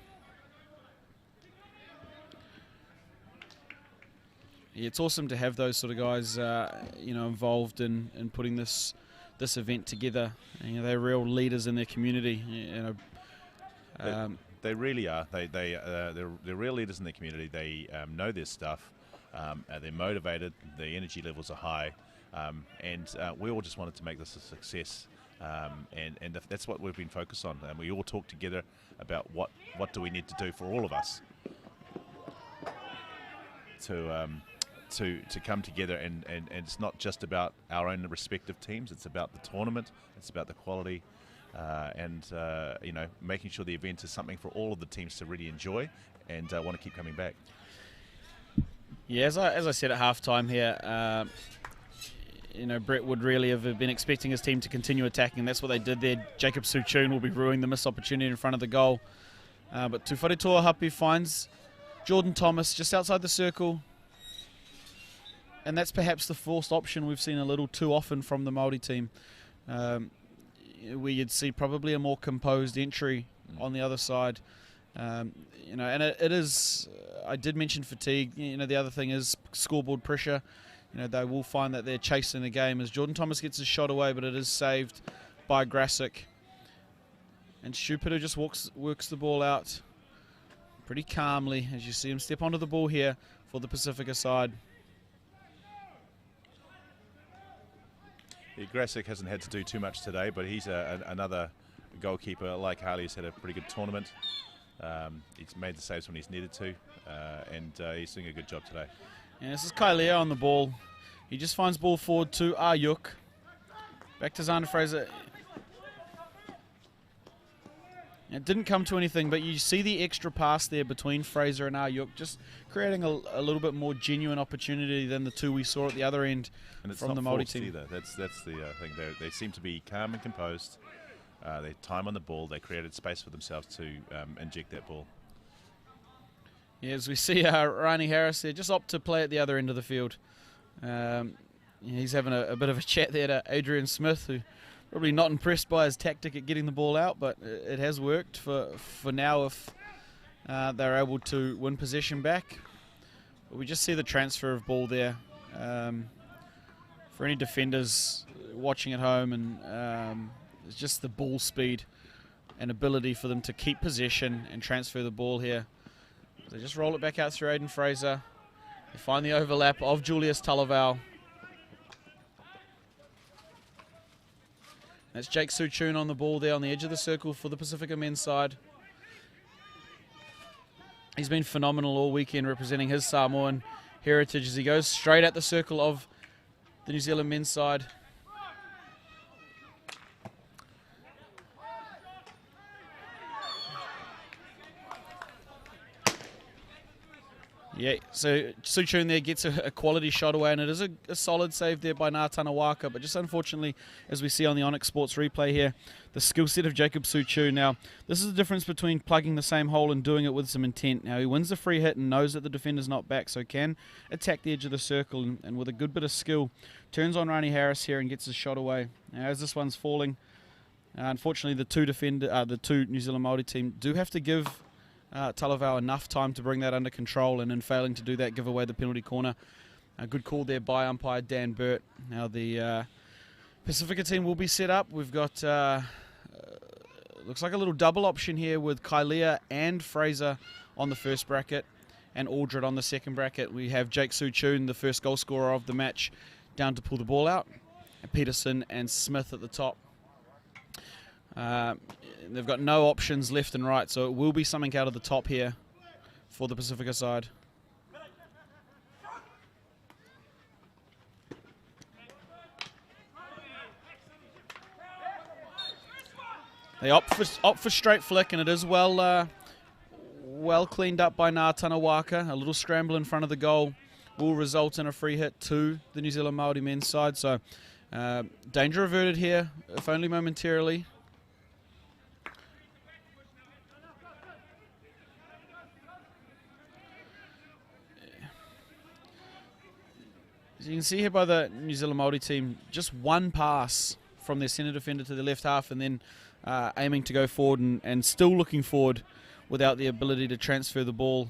Yeah, it's awesome to have those sort of guys, involved in putting this event together. They're real leaders in their community. They really are. They're real leaders in their community. They know their stuff. They're motivated. Their energy levels are high, and we all just wanted to make this a success. And that's what we've been focused on. And we all talk together about what do we need to do for all of us to come together, and it's not just about our own respective teams. It's about the tournament. It's about the quality, and making sure the event is something for all of the teams to really enjoy and want to keep coming back. Yeah, as I said at halftime here, Brett would really have been expecting his team to continue attacking. That's what they did there. Jacob Suchun will be ruining the missed opportunity in front of the goal. But Tufari Toahapi finds Jordan Thomas just outside the circle. And that's perhaps the forced option we've seen a little too often from the Māori team. Where you'd see probably a more composed entry on the other side. And it is, I did mention fatigue. The other thing is scoreboard pressure. They will find that they're chasing the game as Jordan Thomas gets his shot away, but it is saved by Grasic. And Shupitu just works the ball out pretty calmly as you see him step onto the ball here for the Pacifica side. Yeah, Grasic hasn't had to do too much today, but he's another goalkeeper like Harley. He's had a pretty good tournament. He's made the saves when he's needed to, and he's doing a good job today. Yeah, this is Kailea on the ball. He just finds ball forward to Ayuk. Back to Xander Fraser. It didn't come to anything, but you see the extra pass there between Fraser and Ayuk, just creating a little bit more genuine opportunity than the two we saw at the other end from the Māori team. Either. That's the thing. They seem to be calm and composed. They time on the ball. They created space for themselves to inject that ball. Yeah, as we see Rani Harris there, just opt to play at the other end of the field. He's having a bit of a chat there to Adrian Smith, who probably not impressed by his tactic at getting the ball out, but it has worked for now if they're able to win possession back. But we just see the transfer of ball there. For any defenders watching at home, and it's just the ball speed and ability for them to keep possession and transfer the ball here. They just roll it back out through Aiden Fraser. They find the overlap of Julius Talavau. That's Jake Suchun on the ball there on the edge of the circle for the Pacifica men's side. He's been phenomenal all weekend representing his Samoan heritage as he goes straight at the circle of the New Zealand men's side. Yeah, so Suchun there gets a quality shot away, and it is a solid save there by Ngātana Waka, but just unfortunately, as we see on the Onyx Sports replay here, the skill set of Jacob Suchun. Now, this is the difference between plugging the same hole and doing it with some intent. Now, he wins the free hit and knows that the defender's not back, so can attack the edge of the circle, and with a good bit of skill, turns on Rani Harris here and gets his shot away. Now, as this one's falling, unfortunately, the two New Zealand Māori team do have to give Talavau enough time to bring that under control, and in failing to do that, give away the penalty corner. A good call there by umpire Dan Burt. Now the Pacifica team will be set up. We've got looks like a little double option here with Kailea and Fraser on the first bracket and Aldred on the second bracket. We have Jake Suchun, the first goal scorer of the match, down to pull the ball out, and Peterson and Smith at the top. They've got no options left and right, so it will be something out of the top here for the Pacifica side. They opt for straight flick, and it is well cleaned up by Ngātana Waka. A little scramble in front of the goal will result in a free hit to the New Zealand Māori men's side. So danger averted here, if only momentarily. As you can see here by the New Zealand Māori team, just one pass from their centre defender to the left half, and then aiming to go forward and still looking forward without the ability to transfer the ball.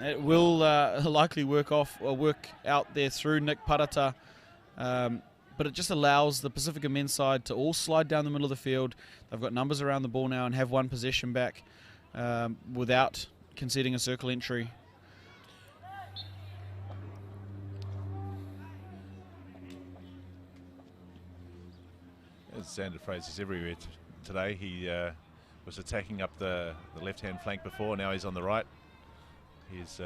It will likely work out there through Nick Parata, but it just allows the Pacifica men's side to all slide down the middle of the field. They've got numbers around the ball now and have one possession back without conceding a circle entry. Xander Fraser's everywhere today. He was attacking up the left-hand flank before. Now he's on the right. He's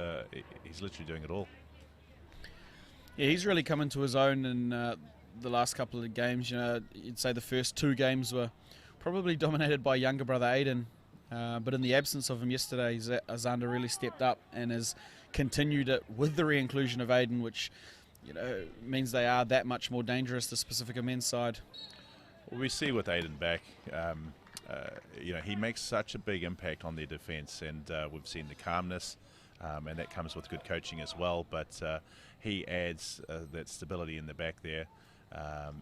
literally doing it all. Yeah, he's really come into his own in the last couple of games. You'd say the first two games were probably dominated by younger brother Aiden, but in the absence of him yesterday, Xander really stepped up and has continued it with the re-inclusion of Aiden, which means they are that much more dangerous, the Pacifica men's side. Well, we see with Aiden back, he makes such a big impact on their defence, and we've seen the calmness, and that comes with good coaching as well. But he adds that stability in the back there,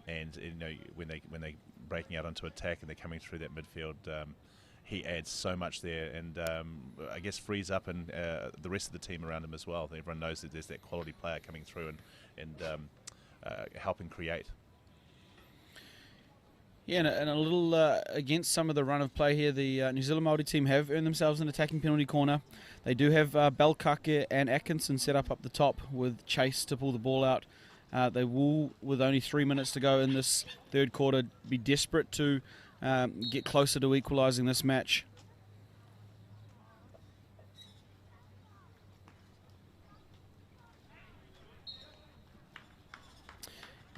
and when they're breaking out onto attack and they're coming through that midfield, he adds so much there, and I guess frees up and the rest of the team around him as well. Everyone knows that there's that quality player coming through and helping create. Yeah, and a little against some of the run of play here, the New Zealand Māori team have earned themselves an attacking penalty corner. They do have Balcake and Atkinson set up the top with Chase to pull the ball out. They will, with only 3 minutes to go in this third quarter, be desperate to get closer to equalising this match.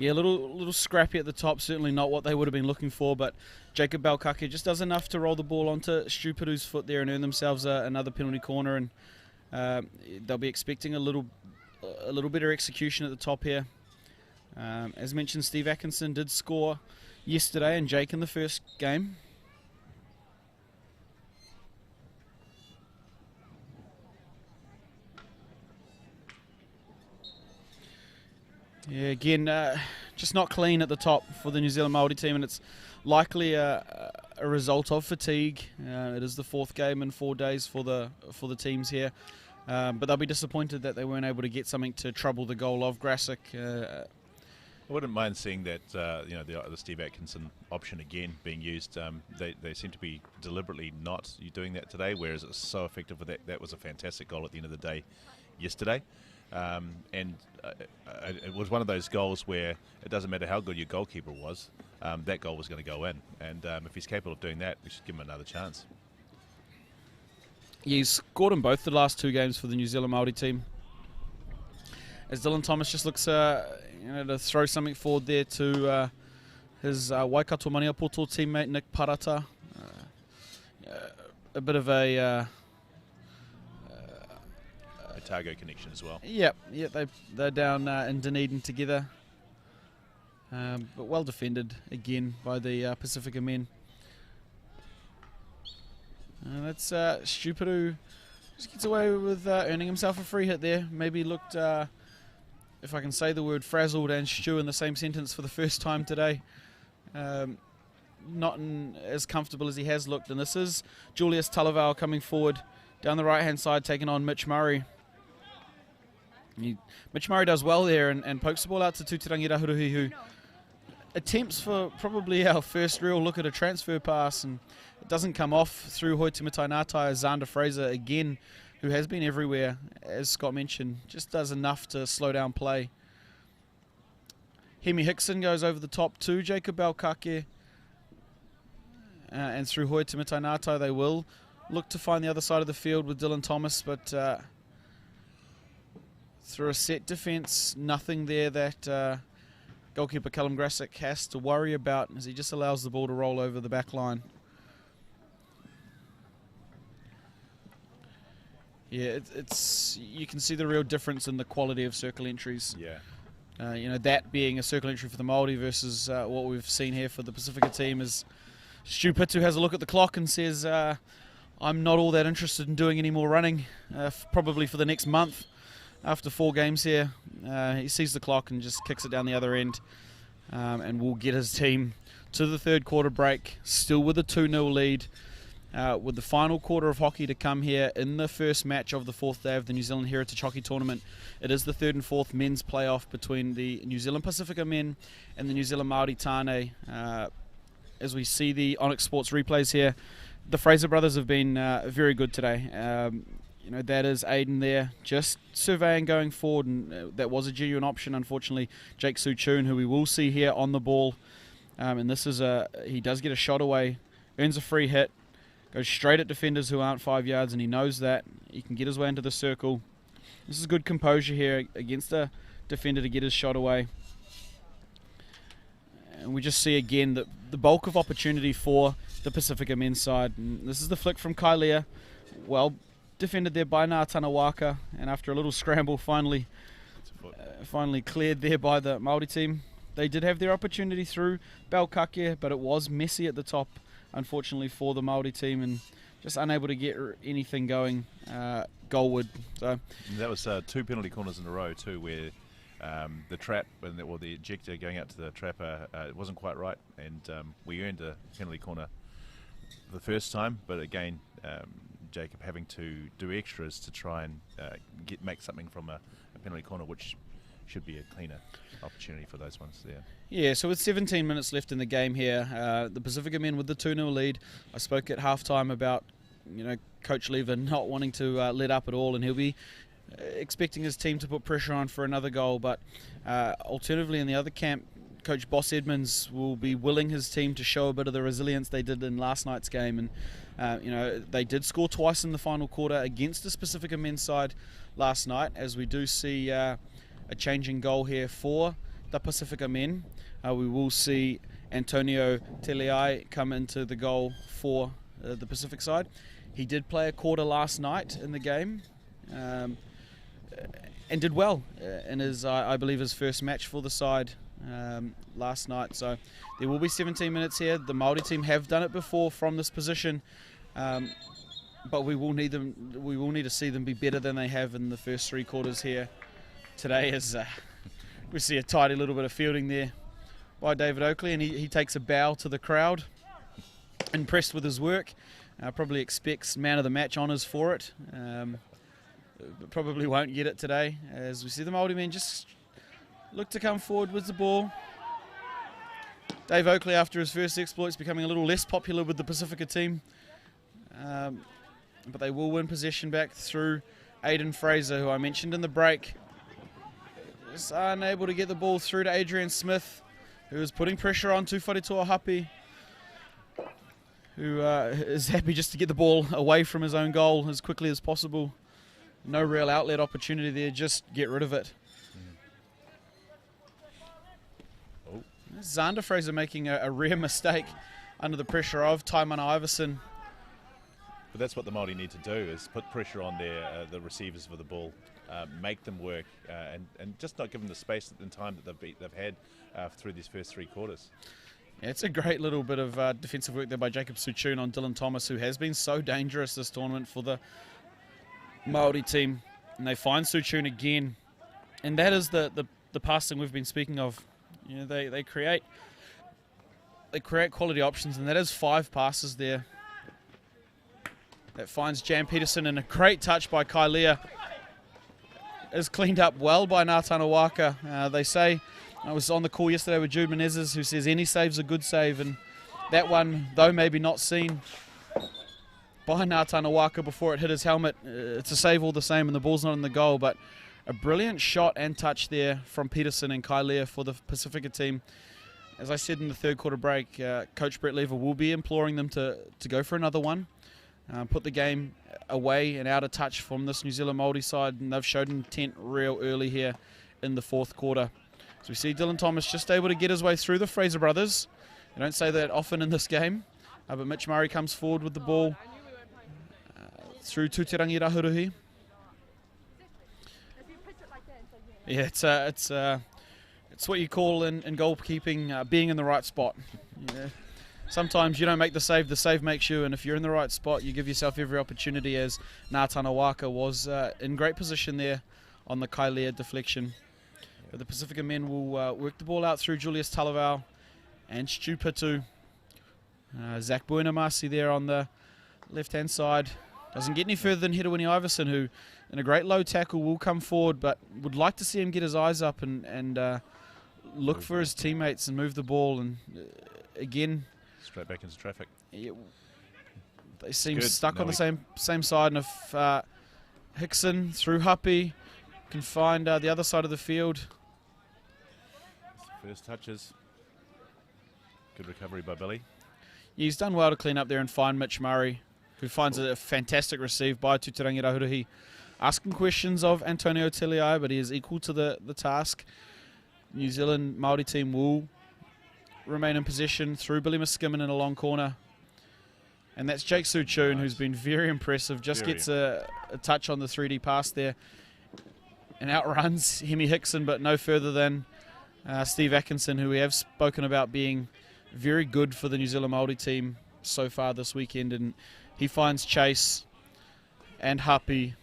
Yeah, a little scrappy at the top, certainly not what they would have been looking for, but Jacob Balcake just does enough to roll the ball onto Stupidu's foot there and earn themselves another penalty corner, and they'll be expecting a little better execution at the top here. As mentioned, Steve Atkinson did score yesterday and Jake in the first game. Yeah, again, just not clean at the top for the New Zealand Māori team, and it's likely a result of fatigue. It is the fourth game in 4 days for the teams here, but they'll be disappointed that they weren't able to get something to trouble the goal of Grassic. I wouldn't mind seeing that the Steve Atkinson option again being used. They seem to be deliberately not doing that today, whereas it's so effective with that. That was a fantastic goal at the end of the day yesterday. And it was one of those goals where it doesn't matter how good your goalkeeper was, that goal was going to go in. And if he's capable of doing that, we should give him another chance. Yeah, he's scored in both the last 2 games for the New Zealand Māori team. As Dylan Thomas just looks to throw something forward there to his Waikato Maniapoto teammate Nick Parata. A bit of a Otago connection as well. Yep, they're down in Dunedin together, but well defended again by the Pacifica men. That's Stupidu just gets away with earning himself a free hit there. Maybe looked, if I can say the word, frazzled and stew in the same sentence for the first time today. Not as comfortable as he has looked, and this is Julius Talavau coming forward down the right hand side, taking on Mitch Murray. Mitch Murray does well there and pokes the ball out to Tutirangi Rahuruhi, who attempts for probably our first real look at a transfer pass, and it doesn't come off through Hoitimatai Ngātai. Xander Fraser again, who has been everywhere, as Scott mentioned, just does enough to slow down play. Hemi Hickson goes over the top to Jacob Balcake, and through Hoitimatai Ngātai they will look to find the other side of the field with Dylan Thomas, but through a set defence, nothing there that goalkeeper Callum Grassic has to worry about, as he just allows the ball to roll over the back line. Yeah, it's you can see the real difference in the quality of circle entries. Yeah. That being a circle entry for the Māori versus what we've seen here for the Pacifica team is Stu Pitu has a look at the clock and says, I'm not all that interested in doing any more running, probably for the next month. After 4 games here, he sees the clock and just kicks it down the other end, and will get his team to the third quarter break, still with a 2-0 lead, with the final quarter of hockey to come here in the first match of the 4th day of the New Zealand Heritage Hockey Tournament. It is the 3rd and 4th men's playoff between the New Zealand Pacifica men and the New Zealand Māori Tāne. As we see the Onyx Sports replays here, the Fraser brothers have been very good today. That is Aiden there, just surveying going forward, and that was a genuine option. Unfortunately, Jake Suchun, who we will see here on the ball, and this is he does get a shot away, earns a free hit, goes straight at defenders who aren't 5 yards, and he knows that. He can get his way into the circle. This is good composure here against a defender to get his shot away. And we just see again the bulk of opportunity for the Pacifica men's side. And this is the flick from Kailea. Well defended there by Ngā Tanawaka, and after a little scramble finally to foot. Finally cleared there by the Māori team. They did have their opportunity through Balcake, but it was messy at the top, unfortunately, for the Māori team, and just unable to get anything going goalward. So And that was 2 penalty corners in a row too, where the trap or the ejector going out to the trapper it wasn't quite right, and we earned a penalty corner the first time, but again Jacob having to do extras to try and make something from a penalty corner, which should be a cleaner opportunity for those ones there. Yeah, so with 17 minutes left in the game here, the Pacifica men with the 2-0 lead. I spoke at halftime about Coach Lever not wanting to let up at all, and he'll be expecting his team to put pressure on for another goal. But alternatively, in the other camp, Coach Boss Edmonds will be willing his team to show a bit of the resilience they did in last night's game. And they did score twice in the final quarter against the Pacifica men's side last night, as we do see a changing goal here for the Pacifica men. We will see Antonio Teliai come into the goal for the Pacific side. He did play a quarter last night in the game and did well in his, I believe, his first match for the side last night. So there will be 17 minutes here. The Māori team have done it before from this position, but we will need to see them be better than they have in the first 3 quarters here today, as we see a tidy little bit of fielding there by David Oakley, and he takes a bow to the crowd, impressed with his work. Probably expects man of the match honours for it, but probably won't get it today, as we see the Māori men just look to come forward with the ball. Dave Oakley, after his first exploits, becoming a little less popular with the Pacifica team, but they will win possession back through Aidan Fraser, who I mentioned in the break. Just unable to get the ball through to Adrian Smith, who is putting pressure on Tufari Toahapi, who is happy just to get the ball away from his own goal as quickly as possible. No real outlet opportunity there, just get rid of it. Oh. Xander Fraser making a rare mistake under the pressure of Taimana Iverson. But that's what the Māori need to do, is put pressure on the receivers for the ball, make them work, and just not give them the space and time that they've had through these first 3 quarters. Yeah, it's a great little bit of defensive work there by Jacob Suchun on Dylan Thomas, who has been so dangerous this tournament for the Māori team. And they find Suchun again, and that is the passing we've been speaking of. They create quality options, and that is 5 passes there. That finds Jan Peterson, and a great touch by Kai Lea is cleaned up well by Ngātana Waka. They say, I was on the call yesterday with Jude Menezes, who says any save's a good save, and that one, though maybe not seen by Ngātana Waka before it hit his helmet, it's a save all the same, and the ball's not in the goal. But a brilliant shot and touch there from Peterson and Kai Lea for the Pacifica team. As I said in the 3rd quarter break, Coach Brett Lever will be imploring them to go for another one. Put the game away and out of touch from this New Zealand Māori side, and they've showed intent real early here in the 4th quarter. So we see Dylan Thomas just able to get his way through the Fraser brothers. You don't say that often in this game, but Mitch Murray comes forward with the ball through Tutirangi Rahuruhi. Yeah, it's what you call in goalkeeping being in the right spot. Yeah. Sometimes you don't make the save makes you, and if you're in the right spot, you give yourself every opportunity, as Ngātana Waka was in great position there on the Kai Lea deflection. But the Pacifica men will work the ball out through Julius Talavau and Stu Pitu. Zach Buenamasi there on the left-hand side. Doesn't get any further than Hedewini Iverson, who in a great low tackle will come forward, but would like to see him get his eyes up and look for his teammates and move the ball. And again, straight back into traffic. Yeah, they seem stuck on the same side, and if Hickson through Happy can find the other side of the field. First touches. Good recovery by Billy. Yeah, he's done well to clean up there and find Mitch Murray, who finds a fantastic receive by Tutirangi Rahuruhi. Asking questions of Antonio Teliai, but he is equal to the task. New Zealand Māori team will remain in possession through Billy Miskimmon in a long corner. And that's Jake Suchun, who's been very impressive. Just gets a touch on the 3D pass there. and outruns Hemi Hickson, but no further than Steve Atkinson, who we have spoken about being very good for the New Zealand Māori team so far this weekend, and he finds Chase and Happy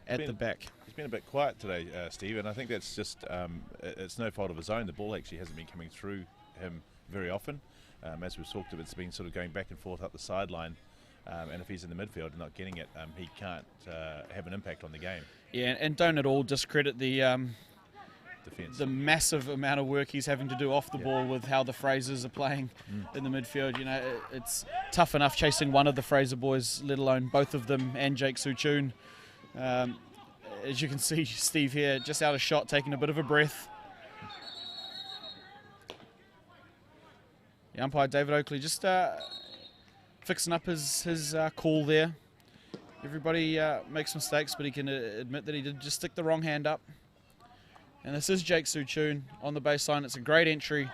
at the back. He's been a bit quiet today, Steve, and I think that's just it's no fault of his own. The ball actually hasn't been coming through him very often. As we've talked about, it's been sort of going back and forth up the sideline, and if he's in the midfield and not getting it, he can't have an impact on the game. Yeah, and don't at all discredit the Defense. the massive amount of work he's having to do off the ball with how the Frasers are playing in the midfield. You know, it's tough enough chasing one of the Fraser boys, let alone both of them, and Jake Suchun. As you can see, Steve here, just out of shot, taking a bit of a breath. The umpire, David Oakley, just fixing up his call there. Everybody makes mistakes, but he can admit that he did just stick the wrong hand up. And this is Jake Suchun on the baseline. It's a great entry,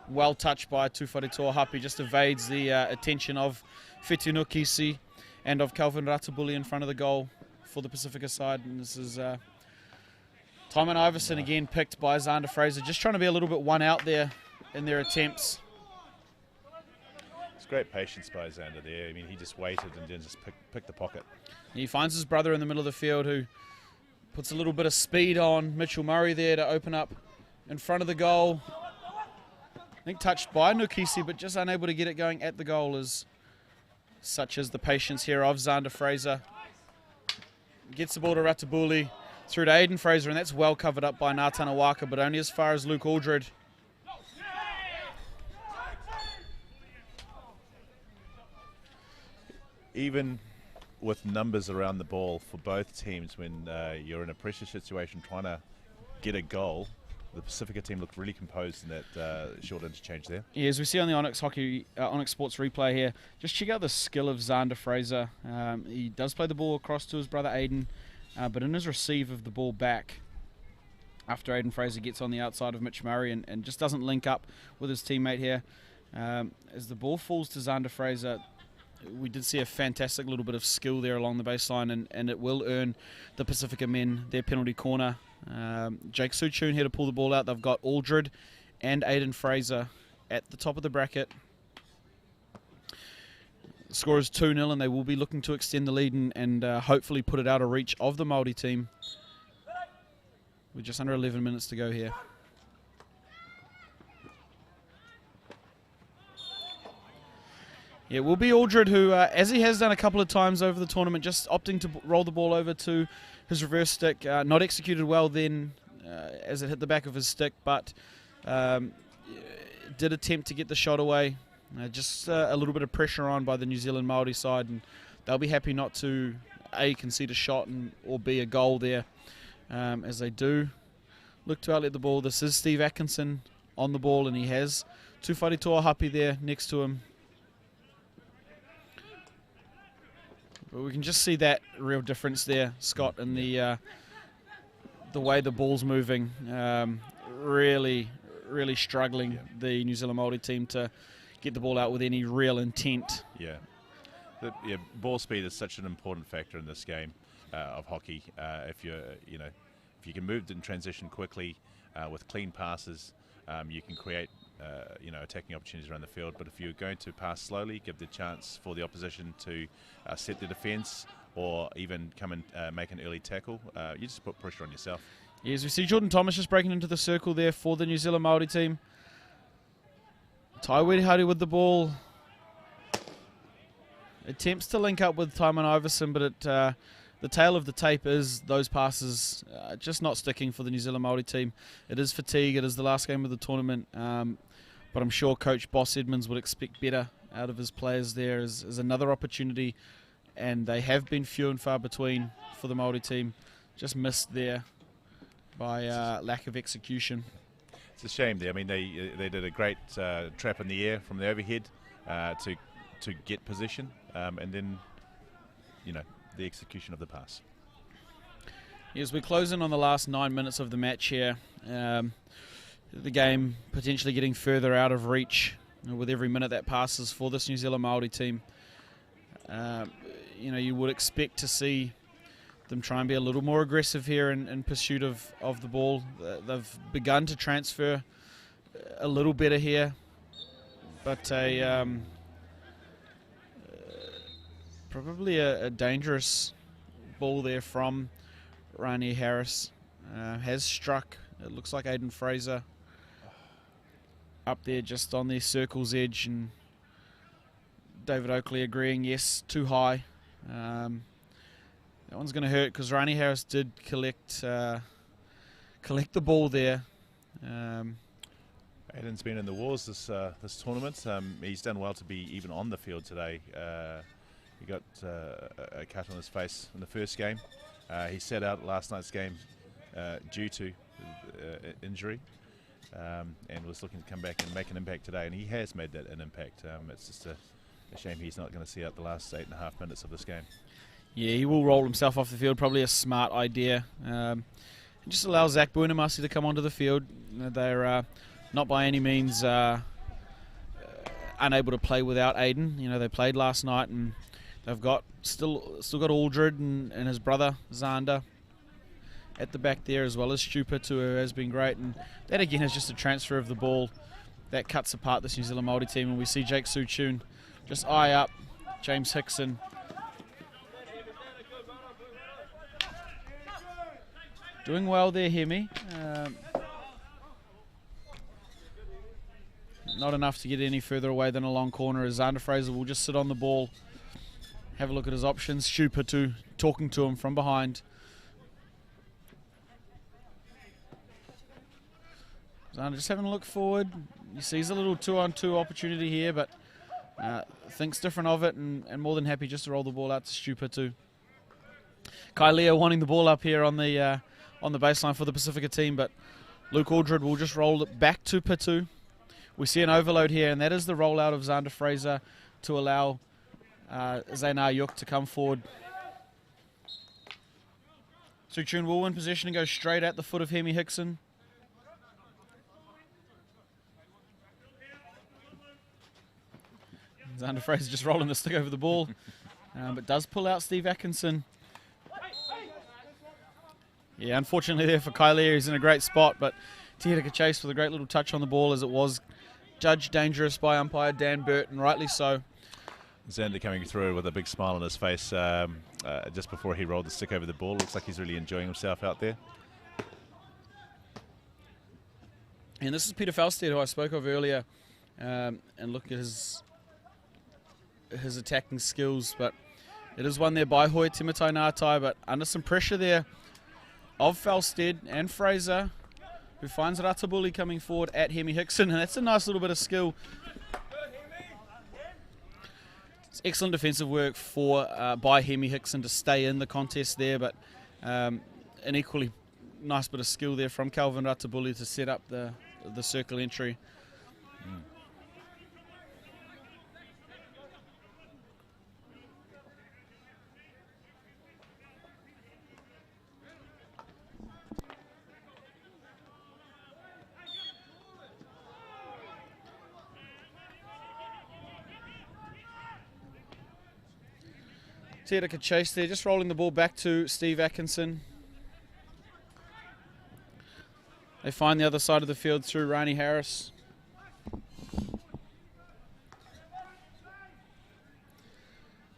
well touched by Tūwharetoa Hapi, just evades the attention of Whitu Nukisi and of Calvin Ratabuli in front of the goal for the Pacifica side. And this is Timon Iverson again picked by Xander Fraser, just trying to be a little bit one out there in their attempts. It's great patience by Xander there. I mean, he just waited and then just picked the pocket. He finds his brother in the middle of the field, who puts a little bit of speed on Mitchell Murray there to open up in front of the goal. I think touched by Nukisi, but just unable to get it going at the goal, is such as the patience here of Xander Fraser. Gets the ball to Ratabuli, through to Aiden Fraser, and that's well covered up by Nātana Waka, but only as far as Luke Aldred. Even with numbers around the ball for both teams, when you're in a pressure situation trying to get a goal, the Pacifica team looked really composed in that short interchange there. Yeah, as we see on the Onyx Sports replay here, just check out the skill of Xander Fraser. He does play the ball across to his brother Aiden, but in his receive of the ball back, after Aiden Fraser gets on the outside of Mitch Murray and just doesn't link up with his teammate here, as the ball falls to Xander Fraser, we did see a fantastic little bit of skill there along the baseline, and it will earn the Pacifica men their penalty corner. Jake Suchun here to pull the ball out. They've got Aldred and Aiden Fraser at the top of the bracket. The score is 2-0, and they will be looking to extend the lead and hopefully put it out of reach of the Māori team. With just under 11 minutes to go here. Yeah, it will be Aldred who, as he has done a couple of times over the tournament, just opting to roll the ball over to his reverse stick. Not executed well then as it hit the back of his stick, but did attempt to get the shot away. Just a little bit of pressure on by the New Zealand Māori side, and they'll be happy not to A, concede a shot, or B, a goal there, as they do look to outlet the ball. This is Steve Atkinson on the ball, and he has Tūwharetoa Hapi there next to him. But we can just see that real difference there, Scott, in the way the ball's moving. Really struggling, the New Zealand Māori team, to get the ball out with any real intent. Yeah. Ball speed is such an important factor in this game of hockey. If you can move in transition quickly with clean passes, you can create attacking opportunities around the field. But if you're going to pass slowly, give the chance for the opposition to set the defence or even come and make an early tackle, you just put pressure on yourself. Yes, we see Jordan Thomas just breaking into the circle there for the New Zealand Māori team. Tai Werehari with the ball. Attempts to link up with Timon Iverson, but the tail of the tape is those passes just not sticking for the New Zealand Māori team. It is fatigue. It is the last game of the tournament. But I'm sure Coach Boss Edmonds would expect better out of his players there as another opportunity. And they have been few and far between for the Māori team. Just missed there by lack of execution. It's a shame there. I mean, they did a great trap in the air from the overhead to get position. And then, the execution of the pass. Yes, we're closing on the last 9 minutes of the match here. The game potentially getting further out of reach with every minute that passes for this New Zealand Māori team. You would expect to see them try and be a little more aggressive here in pursuit of the ball. They've begun to transfer a little better here, but probably a dangerous ball there from Rani Harris. Has struck, it looks like Aiden Fraser up there just on the circle's edge, and David Oakley agreeing, yes, too high. That one's going to hurt because Rani Harris did collect the ball there. Aiden's been in the wars this tournament. He's done well to be even on the field today. He got a cut on his face in the first game. He sat out last night's game due to injury, and was looking to come back and make an impact today, and he has made that an impact. It's just a shame he's not going to see out the last 8.5 minutes of this game. Yeah, he will roll himself off the field, probably a smart idea. It just allows Zach Buenamasi to come onto the field. They're not by any means unable to play without Aiden. They played last night, and they've got still got Aldred and his brother Zander at the back there, as well as Stupert, who has been great. And that again is just a transfer of the ball that cuts apart this New Zealand Māori team. And we see Jake Suchun just eye up James Hickson. Doing well there, Hemi. Not enough to get any further away than a long corner, as Zander Fraser will just sit on the ball, have a look at his options. Stupert talking to him from behind. Zander just having a look forward. He sees a little 2-on-2 opportunity here, but thinks different of it, and more than happy just to roll the ball out to Stupert. Kai Leo wanting the ball up here on the baseline for the Pacifica team, but Luke Aldred will just roll it back to Patu. We see an overload here, and that is the rollout of Zander Fraser to allow Zaynar Yuk to come forward. Suchun will win possession and go straight at the foot of Hemi Hickson. Zander Fraser just rolling the stick over the ball, but does pull out Steve Atkinson. Yeah, unfortunately there for Kylea, he's in a great spot, but Tiherika Chase with a great little touch on the ball, as it was judged dangerous by umpire Dan Burt, and rightly so. Zander coming through with a big smile on his face just before he rolled the stick over the ball. Looks like he's really enjoying himself out there. And this is Peter Falstad, who I spoke of earlier, and look at his attacking skills, but it is won there by Hoi Timitai Ngātai, but under some pressure there of Falstad and Fraser, who finds Ratabuli coming forward at Hemi Hickson, and that's a nice little bit of skill. It's excellent defensive work by Hemi Hickson to stay in the contest there, but an equally nice bit of skill there from Calvin Ratabuli to set up the circle entry. Tiherika Chase there, just rolling the ball back to Steve Atkinson. They find the other side of the field through Rani Harris.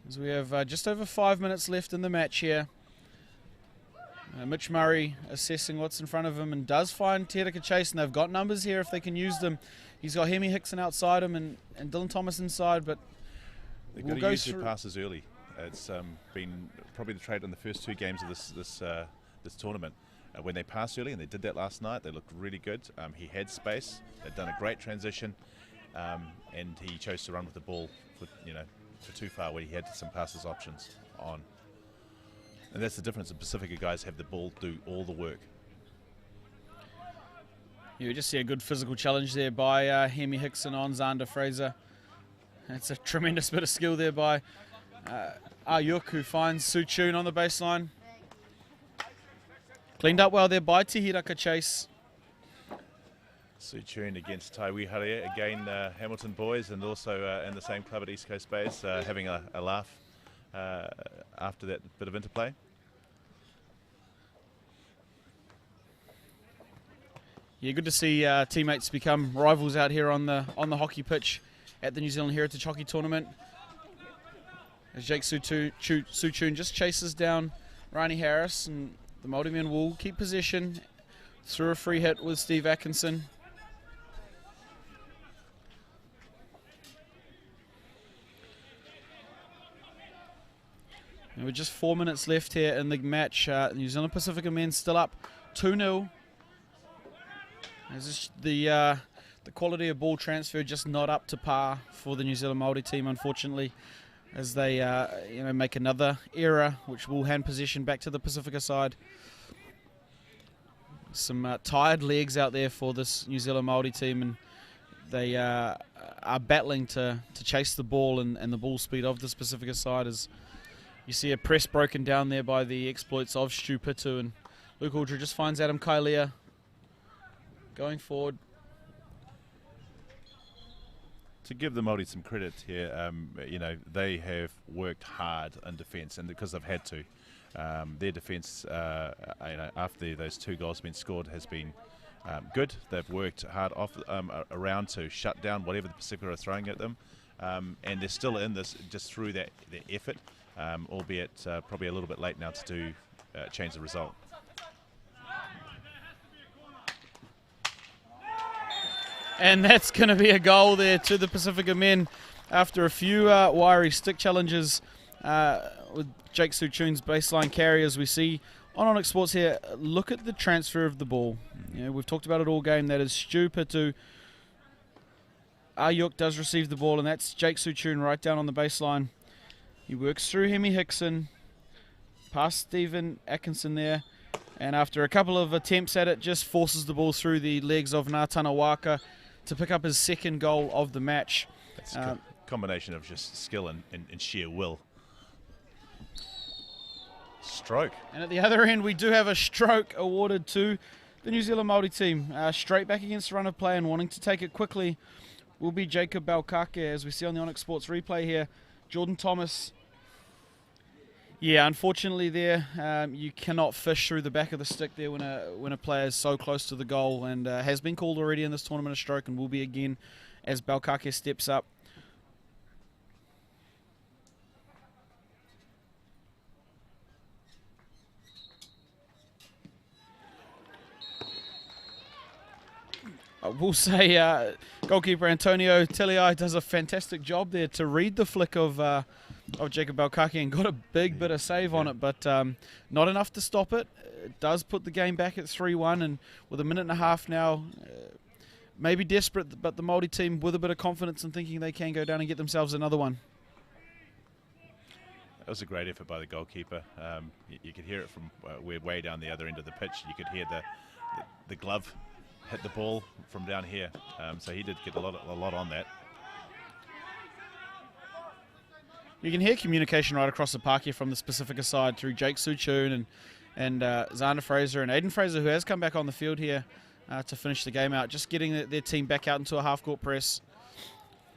As we have just over 5 minutes left in the match here. Mitch Murray assessing what's in front of him, and does find Tiherika Chase, and they've got numbers here if they can use them. He's got Hemi Hickson outside him and Dylan Thomas inside, but they've got to use their passes early. It's been probably the trait in the first two games of this tournament. When they pass early, and they did that last night, they looked really good. He had space. They'd done a great transition, and he chose to run with the ball for too far, where he had some passes options on. And that's the difference. The Pacifica guys have the ball do all the work. You just see a good physical challenge there by Hemi Hickson on Zander Fraser. That's a tremendous bit of skill there by Ayuk, who finds Suchun on the baseline. Cleaned up well there by Tiherika Chase. Suchun against Taiwi Haria, again Hamilton boys, and also in the same club at East Coast Bays, having a laugh after that bit of interplay. Yeah, good to see teammates become rivals out here on the hockey pitch at the New Zealand Heritage Hockey Tournament. As Jake Suchun just chases down Rani Harris, and the Māori men will keep possession through a free hit with Steve Atkinson. And with just 4 minutes left here in the match, New Zealand Pacifica men still up 2-0. As the quality of ball transfer just not up to par for the New Zealand Māori team, unfortunately, as they make another error, which will hand possession back to the Pacifica side. Some tired legs out there for this New Zealand Māori team, and they are battling to chase the ball and the ball speed of this Pacifica side. As you see a press broken down there by the exploits of Stu Pitu, and Luke Aldridge just finds Adam Kailea going forward. To give the Māori some credit here, they have worked hard in defence, and because they've had to. Their defence, after those 2 goals have been scored, has been good. They've worked hard around to shut down whatever the Pacifica are throwing at them, and they're still in this just through their effort, albeit probably a little bit late now to change the result. And that's going to be a goal there to the Pacifica men after a few wiry stick challenges with Jake Suchun's baseline carry. As we see on Onyx Sports here, look at the transfer of the ball. We've talked about it all game. That is Stu Pitu. Ayuk does receive the ball, and that's Jake Suchun right down on the baseline. He works through Hemi Hickson, past Stephen Atkinson there, and after a couple of attempts at it, just forces the ball through the legs of Ngātana Waka to pick up his second goal of the match. It's a combination of just skill and sheer will. Stroke. And at the other end, we do have a stroke awarded to the New Zealand Māori team. Straight back against the run of play and wanting to take it quickly will be Jacob Balcake, as we see on the Onyx Sports replay here. Jordan Thomas. Yeah, unfortunately there, you cannot fish through the back of the stick there when a player is so close to the goal, and has been called already in this tournament a stroke and will be again as Balcake steps up. I will say goalkeeper Antonio Teliai does a fantastic job there to read the flick of Jacob Balcake and got a big bit of save on it, but not enough to stop it. It does put the game back at 3-1, and with a minute and a half now, maybe desperate, but the Māori team with a bit of confidence and thinking they can go down and get themselves another one. That was a great effort by the goalkeeper. You could hear it from way down the other end of the pitch. You could hear the glove hit the ball from down here, so he did get a lot on that. You can hear communication right across the park here from the Pacifica side through Jake Suchun and Xander Fraser and Aiden Fraser, who has come back on the field here to finish the game out, just getting their team back out into a half-court press.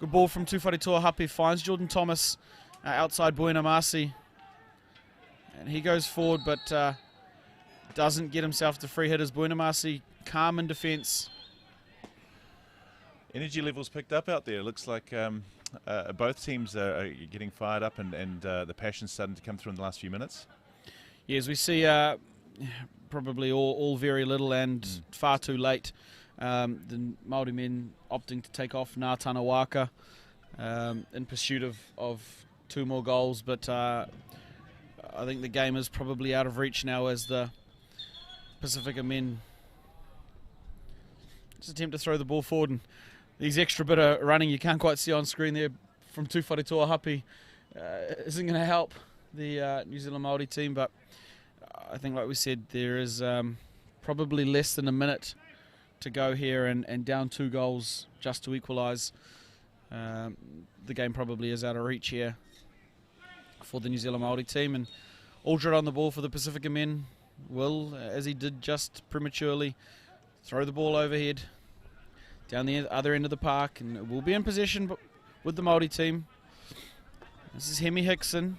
Good ball from Tufari Tuahapi, finds Jordan Thomas outside Buena Masi, and he goes forward but doesn't get himself to free hitters. Buena Masi calm in defence. Energy levels picked up out there. Looks like both teams are getting fired up, and the passion's starting to come through in the last few minutes. Yeah, as we see probably all very little and far too late. The Māori men opting to take off Ngātana Waka in pursuit of 2 more goals, but I think the game is probably out of reach now as the Pacifica men just attempt to throw the ball forward, and these extra bit of running you can't quite see on screen there from Tufari Tuahapi isn't going to help the New Zealand Māori team, but I think, like we said, there is probably less than a minute to go here, and down 2 goals just to equalise. The game probably is out of reach here for the New Zealand Māori team, and Aldred on the ball for the Pacifica men will, as he did just prematurely, throw the ball overhead down the other end of the park, and we'll be in possession with the Māori team. This is Hemi Hickson.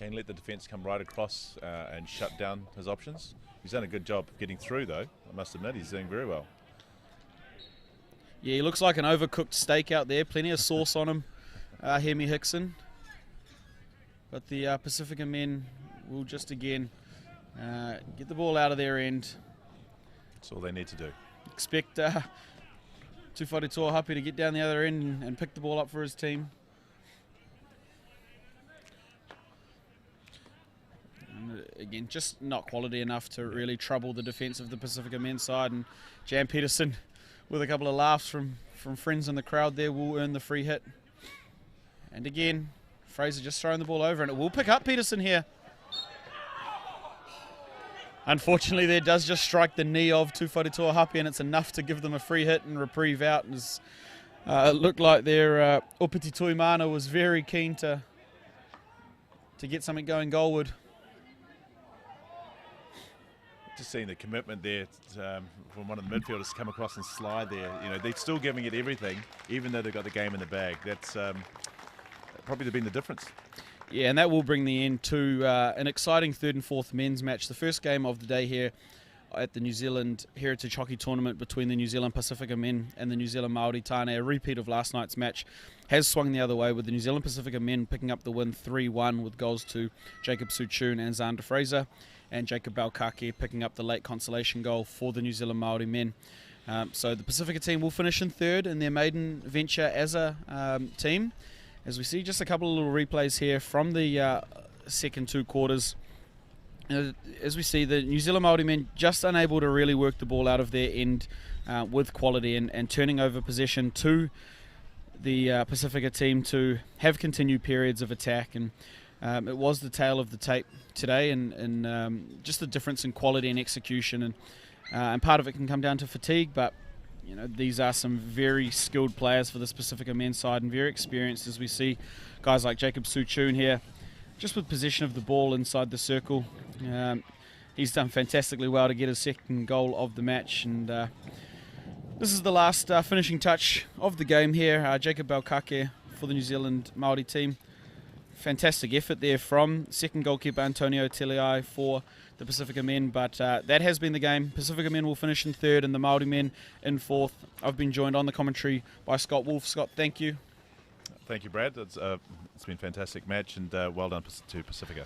Can let the defence come right across and shut down his options. He's done a good job getting through, though. I must admit, he's doing very well. Yeah, he looks like an overcooked steak out there. Plenty of sauce on him, Hemi Hickson. But the Pacifica men will just again get the ball out of their end. That's all they need to do. Expect Tūwhare Toa Hape to get down the other end and pick the ball up for his team. And again, just not quality enough to really trouble the defence of the Pacifica men's side. And Jan Peterson, with a couple of laughs from friends in the crowd there, will earn the free hit. And again, Fraser just throwing the ball over, and it will pick up Peterson here. Unfortunately, there does just strike the knee of Tūwhare Toa Hape, and it's enough to give them a free hit and reprieve out. It looked like their Upiti Tuimana was very keen to get something going goalward. Just seeing the commitment there from one of the midfielders to come across and slide there. You know, they're still giving it everything, even though they've got the game in the bag. That's probably been the difference. Yeah, and that will bring the end to an exciting third and fourth men's match. The first game of the day here at the New Zealand Heritage Hockey Tournament between the New Zealand Pacifica men and the New Zealand Māori Tāne, a repeat of last night's match, has swung the other way with the New Zealand Pacifica men picking up the win 3-1 with goals to Jacob Suchun and Xander Fraser, and Jacob Balcake picking up the late consolation goal for the New Zealand Māori men. So the Pacifica team will finish in third in their maiden venture as a team. As we see just a couple of little replays here from the second two quarters. As we see, the New Zealand Māori men just unable to really work the ball out of their end with quality and turning over possession to the Pacifica team to have continued periods of attack. And it was the tale of the tape today, and just the difference in quality and execution. And part of it can come down to fatigue, but you know, these are some very skilled players for this Pacifica men's side and very experienced, as we see guys like Jacob Suchun here, just with possession of the ball inside the circle. He's done fantastically well to get his second goal of the match, and this is the last finishing touch of the game here. Jacob Balcake for the New Zealand Māori team. Fantastic effort there from second goalkeeper Antonio Teliai for the Pacifica men, but that has been the game. Pacifica men will finish in third and the Māori men in fourth. I've been joined on the commentary by Scott Wolf. Scott, thank you. Thank you, Brad. It's been a fantastic match, and well done to Pacifica.